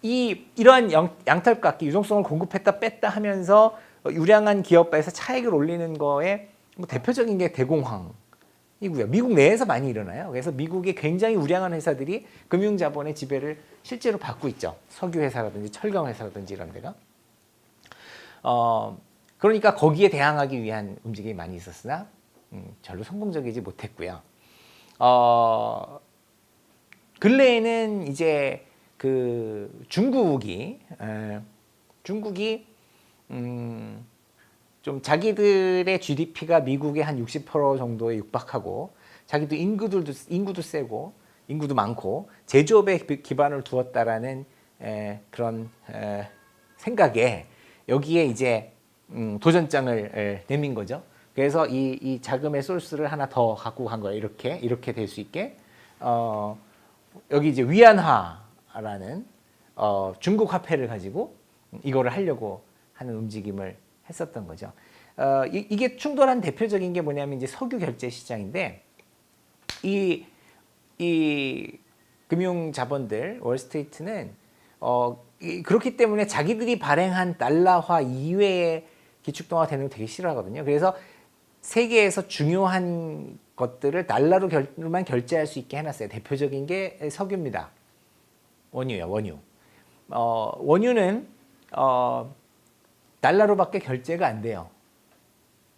이러한 양털깎기, 유동성을 공급했다 뺐다 하면서 유량한 기업에서 차익을 올리는 거에 뭐 대표적인 게 대공황이고요. 미국 내에서 많이 일어나요. 그래서 미국의 굉장히 우량한 회사들이 금융자본의 지배를 실제로 받고 있죠. 석유회사라든지 철강회사라든지 이런 데가. 그러니까 거기에 대항하기 위한 움직임이 많이 있었으나 별로 성공적이지 못했고요. 근래에는 이제 그 중국이 좀 자기들의 GDP가 미국의 한 60% 정도에 육박하고 자기도 인구도 세고 인구도 많고 제조업에 기반을 두었다라는 그런 생각에 여기에 이제 도전장을 내민 거죠. 그래서 이 자금의 소스를 하나 더 갖고 간 거예요. 이렇게 될 수 있게 여기 이제 위안화라는 중국 화폐를 가지고 이거를 하려고 하는 움직임을 했었던 거죠. 이게 충돌한 대표적인 게 뭐냐면 이제 석유 결제 시장인데 이 금융 자본들 월스트리트는 그렇기 때문에 자기들이 발행한 달러화 이외의 기축통화가 되는 거 되게 싫어하거든요. 그래서 세계에서 중요한 것들을 달러로만 결제할 수 있게 해놨어요. 대표적인 게 석유입니다. 원유예요, 원유. 원유는 달러로밖에 결제가 안 돼요.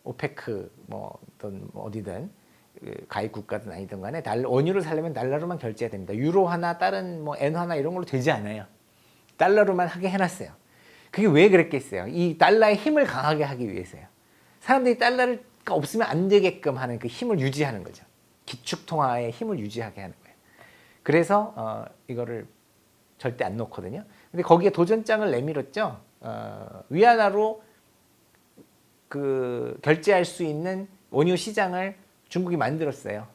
오페크 어디든 가입 국가든 아니든 간에 원유를 사려면 달러로만 결제해야 됩니다. 유로 하나 다른 엔 하나 이런 걸로 되지 않아요. 달러로만 하게 해놨어요. 그게 왜 그랬겠어요? 이 달러의 힘을 강하게 하기 위해서요. 사람들이 달러가 없으면 안 되게끔 하는 그 힘을 유지하는 거죠. 기축통화의 힘을 유지하게 하는 거예요. 그래서 이거를 절대 안 놓거든요. 근데 거기에 도전장을 내밀었죠. 위안화로 결제할 수 있는 원유 시장을 중국이 만들었어요.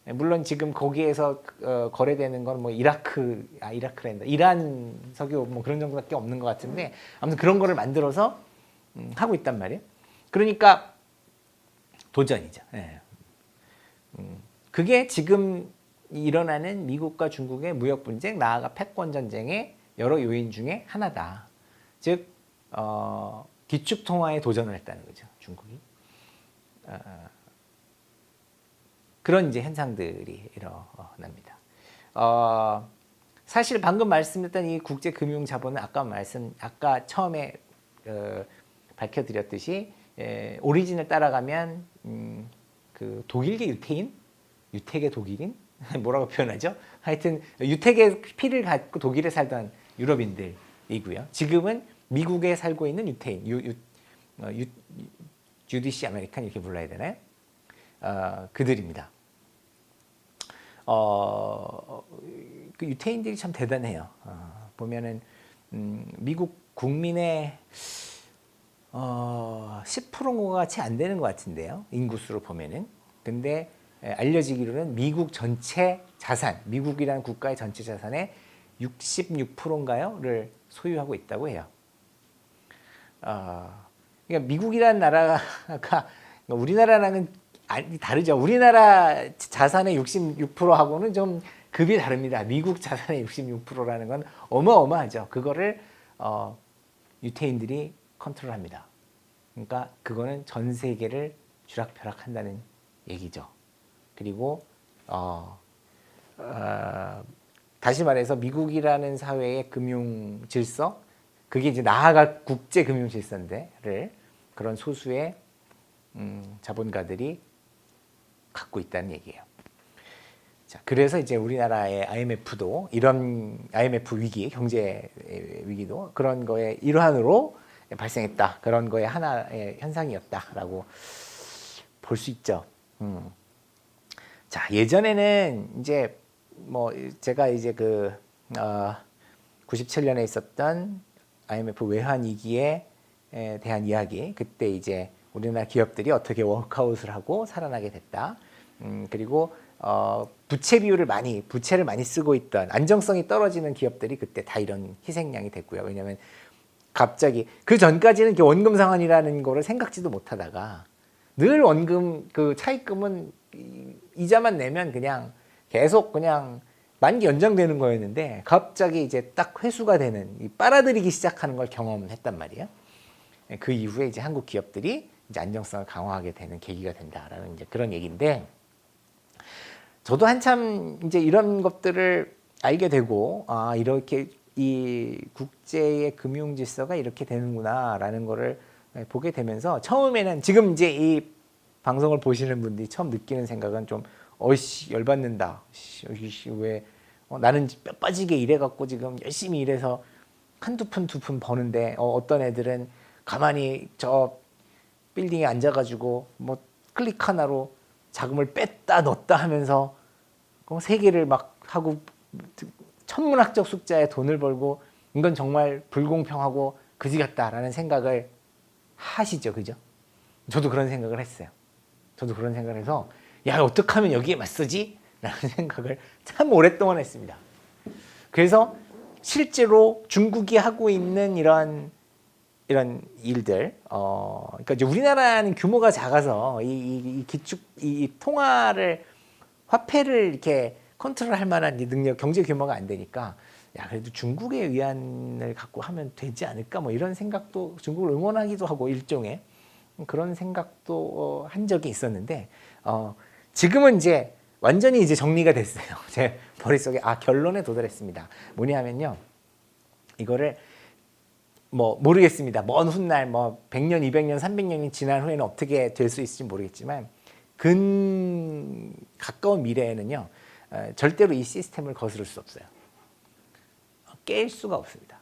물론 지금 거기에서 거래되는 건 이라크랜다. 이란 석유 그런 정도밖에 없는 것 같은데 아무튼 그런 거를 만들어서 하고 있단 말이에요. 그러니까 도전이죠. 그게 지금 일어나는 미국과 중국의 무역 분쟁, 나아가 패권 전쟁의 여러 요인 중에 하나다. 즉 기축 통화에 도전을 했다는 거죠, 중국이. 그런 이제 현상들이 일어납니다. 사실 방금 말씀드렸던 이 국제 금융 자본은 아까 처음에 밝혀드렸듯이 오리진을 따라가면 그 독일계 유태계 독일인 뭐라고 표현하죠? 하여튼 유태계 피를 갖고 독일에 살던 유럽인들이고요. 지금은 미국에 살고 있는 유태인, 주디시 아메리칸 이렇게 불러야 되나요? 그들입니다. 그 유태인들이 참 대단해요. 보면은 미국 국민의 10%가 채 안 되는 것 같은데요. 인구수로 보면은. 근데 알려지기로는 미국 전체 자산, 미국이라는 국가의 전체 자산의 66%인가요?를 소유하고 있다고 해요. 그러니까 미국이라는 나라가 우리나라랑은 다르죠. 우리나라 자산의 66%하고는 좀 급이 다릅니다. 미국 자산의 66%라는 건 어마어마하죠. 그거를 유태인들이 컨트롤합니다. 그러니까 그거는 전 세계를 쥐락펴락한다는 얘기죠. 그리고 다시 말해서 미국이라는 사회의 금융 질서, 그게 이제 나아가 국제 금융 질서인데를 그런 소수의 자본가들이 갖고 있다는 얘기예요. 자, 그래서 이제 우리나라의 IMF도 이런 IMF 위기, 경제 위기도 그런 거의 일환으로 발생했다. 그런 거의 하나의 현상이었다라고 볼 수 있죠. 자, 예전에는 이제 뭐 제가 이제 97년에 있었던 IMF 외환 위기에 대한 이야기, 그때 이제 우리나라 기업들이 어떻게 워크아웃을 하고 살아나게 됐다. 그리고 부채를 많이 쓰고 있던 안정성이 떨어지는 기업들이 그때 다 이런 희생양이 됐고요. 왜냐하면 갑자기 그 전까지는 원금 상환이라는 거를 생각지도 못하다가 늘 원금 그 차입금은 이자만 내면 그냥 계속 그냥 만기 연장되는 거였는데 갑자기 이제 딱 회수가 되는 빨아들이기 시작하는 걸 경험했단 말이에요. 그 이후에 이제 한국 기업들이 이제 안정성을 강화하게 되는 계기가 된다라는 이제 그런 얘기인데, 저도 한참 이제 이런 것들을 알게 되고 이렇게 이 국제의 금융 질서가 이렇게 되는구나라는 거를 보게 되면서 처음에는 지금 이제 이 방송을 보시는 분들이 처음 느끼는 생각은 좀 열받는다. 왜 나는 뼈 빠지게 일해갖고 지금 열심히 일해서 한두 푼 두 푼 버는데 어떤 애들은 가만히 저 빌딩에 앉아가지고 뭐 클릭 하나로 자금을 뺐다 넣었다 하면서 세계를 막 하고 천문학적 숫자에 돈을 벌고 이건 정말 불공평하고 그지 같다라는 생각을 하시죠, 그죠? 저도 그런 생각을 했어요. 저도 그런 생각을 해서 어떻게 하면 여기에 맞서지? 라는 생각을 참 오랫동안 했습니다. 그래서 실제로 중국이 하고 있는 이런 일들, 그러니까 이제 우리나라는 규모가 작아서 이 통화를 화폐를 이렇게 컨트롤할 만한 능력, 경제 규모가 안 되니까 그래도 중국의 위안을 갖고 하면 되지 않을까 뭐 이런 생각도, 중국을 응원하기도 하고 일종의 그런 생각도 한 적이 있었는데 지금은 이제 완전히 이제 정리가 됐어요. 제 머릿속에 결론에 도달했습니다. 뭐냐면요, 이거를 뭐 모르겠습니다. 먼 훗날 뭐 100년, 200년, 300년이 지난 후에는 어떻게 될 수 있을지 모르겠지만 가까운 미래에는요 절대로 이 시스템을 거스를 수 없어요. 깰 수가 없습니다.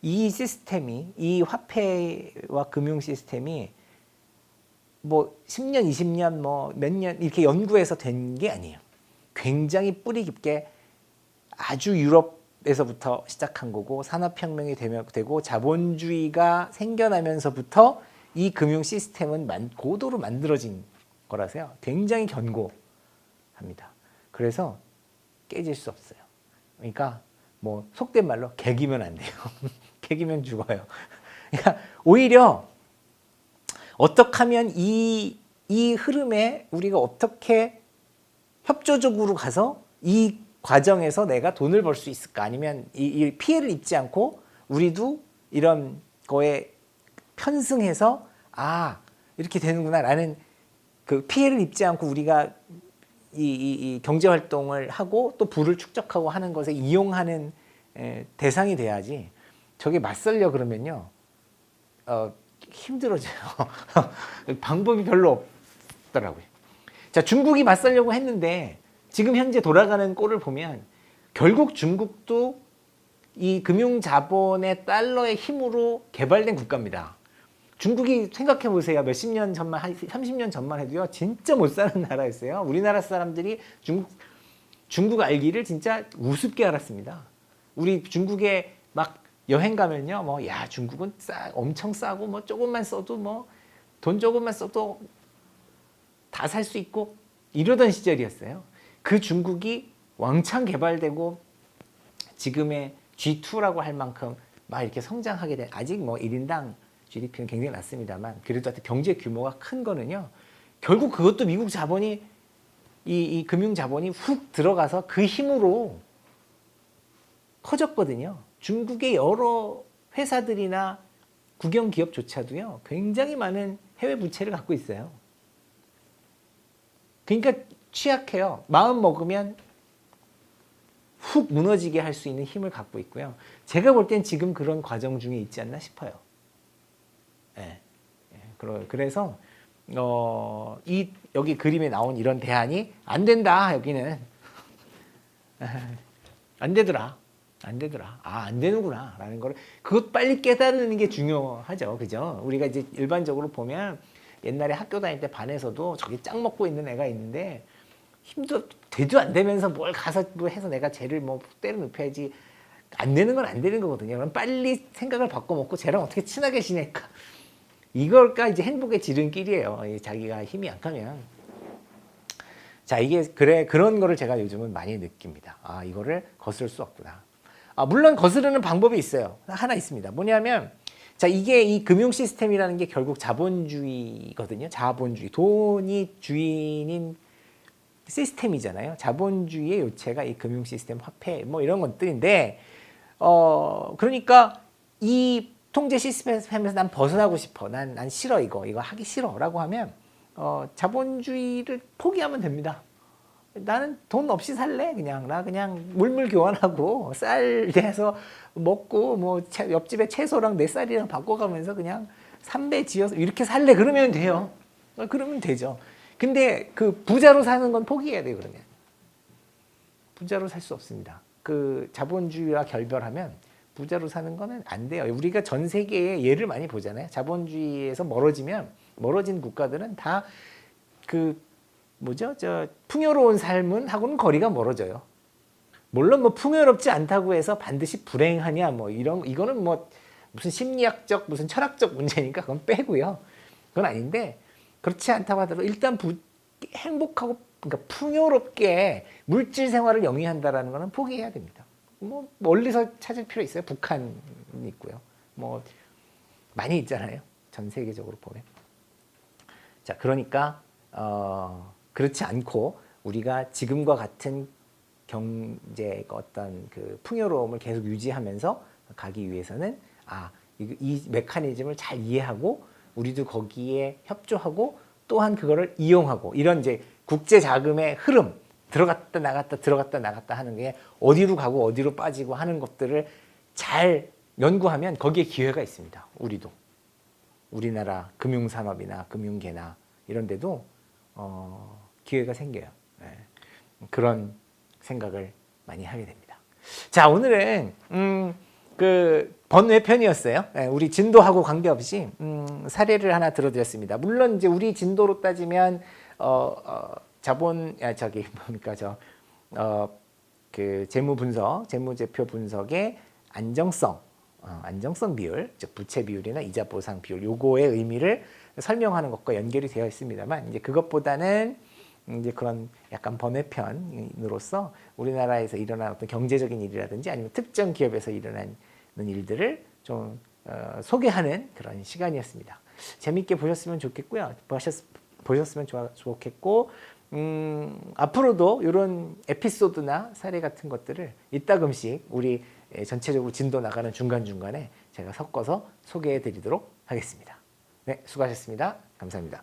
이 시스템이, 이 화폐와 금융 시스템이 뭐 10년, 20년, 뭐 몇 년 이렇게 연구해서 된 게 아니에요. 굉장히 뿌리 깊게 아주 유럽에서부터 시작한 거고, 산업혁명이 되고 자본주의가 생겨나면서부터 이 금융 시스템은 고도로 만들어진 거라서요. 굉장히 견고합니다. 그래서 깨질 수 없어요. 그러니까 뭐 속된 말로 개기면 안 돼요. 개기면 죽어요. 그러니까 오히려 어떻게 하면 이 흐름에 우리가 어떻게 협조적으로 가서 이 과정에서 내가 돈을 벌 수 있을까? 아니면 이 피해를 입지 않고 우리도 이런 거에 편승해서 이렇게 되는구나라는 그 피해를 입지 않고 우리가 이 경제 활동을 하고 또 부를 축적하고 하는 것에 이용하는 대상이 돼야지. 저게 맞설려 그러면요 힘들어져요. 방법이 별로 없더라고요. 자, 중국이 맞설려고 했는데 지금 현재 돌아가는 꼴을 보면 결국 중국도 이 금융자본의 달러의 힘으로 개발된 국가입니다. 중국이 생각해 보세요. 몇십 년 전만, 한 30년 전만 해도요, 진짜 못 사는 나라였어요. 우리나라 사람들이 중국 알기를 진짜 우습게 알았습니다. 우리 중국에 막 여행 가면요, 뭐, 야, 중국은 엄청 싸고, 뭐, 조금만 써도 뭐, 돈 조금만 써도 다 살 수 있고, 이러던 시절이었어요. 그 중국이 왕창 개발되고, 지금의 G2라고 할 만큼 막 이렇게 성장하게 된, 아직 뭐 1인당 GDP는 굉장히 낮습니다만 그래도 하여튼 경제 규모가 큰 거는요. 결국 그것도 미국 자본이 이 금융 자본이 훅 들어가서 그 힘으로 커졌거든요. 중국의 여러 회사들이나 국영 기업조차도요. 굉장히 많은 해외 부채를 갖고 있어요. 그러니까 취약해요. 마음 먹으면 훅 무너지게 할 수 있는 힘을 갖고 있고요. 제가 볼 땐 지금 그런 과정 중에 있지 않나 싶어요. 그래서 여기 그림에 나온 이런 대안이 안 된다. 여기는 안 되더라. 안 되는구나. 라는 걸 그것 빨리 깨달는 게 중요하죠. 그죠? 우리가 이제 일반적으로 보면 옛날에 학교 다닐 때 반에서도 저기 짱 먹고 있는 애가 있는데 힘도 되도 안 되면서 뭘 가서 뭐 해서 내가 쟤를 뭐 때려 눕혀야지. 안 되는 건 안 되는 거거든요. 그럼 빨리 생각을 바꿔먹고 쟤랑 어떻게 친하게 지낼까? 이걸까 이제 행복의 지름길이에요. 자기가 힘이 약하면. 자, 이게 그런 거를 제가 요즘은 많이 느낍니다. 이거를 거스를 수 없구나. 물론 거스르는 방법이 있어요. 하나 있습니다. 뭐냐면, 자, 이게 이 금융 시스템이라는 게 결국 자본주의거든요. 자본주의. 돈이 주인인 시스템이잖아요. 자본주의의 요체가 이 금융 시스템, 화폐, 뭐 이런 것들인데, 그러니까 이 통제 시스템에서 난 벗어나고 싶어. 난 싫어 이거 하기 싫어라고 하면 자본주의를 포기하면 됩니다. 나는 돈 없이 살래. 나 그냥 물물 교환하고 쌀 내서 먹고 뭐 옆집에 채소랑 내 쌀이랑 바꿔가면서 그냥 삼배 지어서 이렇게 살래. 그러면 돼요. 그러면 되죠. 근데 그 부자로 사는 건 포기해야 돼요. 그러면 부자로 살 수 없습니다. 그 자본주의와 결별하면 부자로 사는 거는 안 돼요. 우리가 전 세계에 예를 많이 보잖아요. 자본주의에서 멀어진 국가들은 다 풍요로운 삶은 하고는 거리가 멀어져요. 물론 뭐 풍요롭지 않다고 해서 반드시 불행하냐 이거는 뭐 무슨 심리학적 무슨 철학적 문제니까 그건 빼고요. 그건 아닌데 그렇지 않다고 하더라도 일단 행복하고 그러니까 풍요롭게 물질 생활을 영위한다라는 거는 포기해야 됩니다. 뭐 멀리서 찾을 필요 있어요? 북한이 있고요. 뭐 많이 있잖아요. 전 세계적으로 보면. 자, 그러니까 그렇지 않고 우리가 지금과 같은 경제 어떤 그 풍요로움을 계속 유지하면서 가기 위해서는 이 메커니즘을 잘 이해하고 우리도 거기에 협조하고 또한 그거를 이용하고 이런 이제 국제 자금의 흐름 들어갔다 나갔다 하는 게 어디로 가고 어디로 빠지고 하는 것들을 잘 연구하면 거기에 기회가 있습니다. 우리나라 금융산업이나 금융계나 이런 데도 기회가 생겨요. 그런 생각을 많이 하게 됩니다. 자, 오늘은 그 번외편이었어요. 우리 진도하고 관계없이 사례를 하나 들어드렸습니다. 물론 이제 우리 진도로 따지면 그 재무제표 분석의 안정성 비율, 즉 부채 비율이나 이자 보상 비율, 요거의 의미를 설명하는 것과 연결이 되어 있습니다만, 이제 그것보다는 이제 그런 약간 번외편으로서 우리나라에서 일어난 어떤 경제적인 일이라든지 아니면 특정 기업에서 일어나는 일들을 좀 소개하는 그런 시간이었습니다. 재밌게 보셨으면 좋겠고요. 보셨으면 좋겠고, 앞으로도 이런 에피소드나 사례 같은 것들을 이따금씩 우리 전체적으로 진도 나가는 중간중간에 제가 섞어서 소개해 드리도록 하겠습니다. 네, 수고하셨습니다. 감사합니다.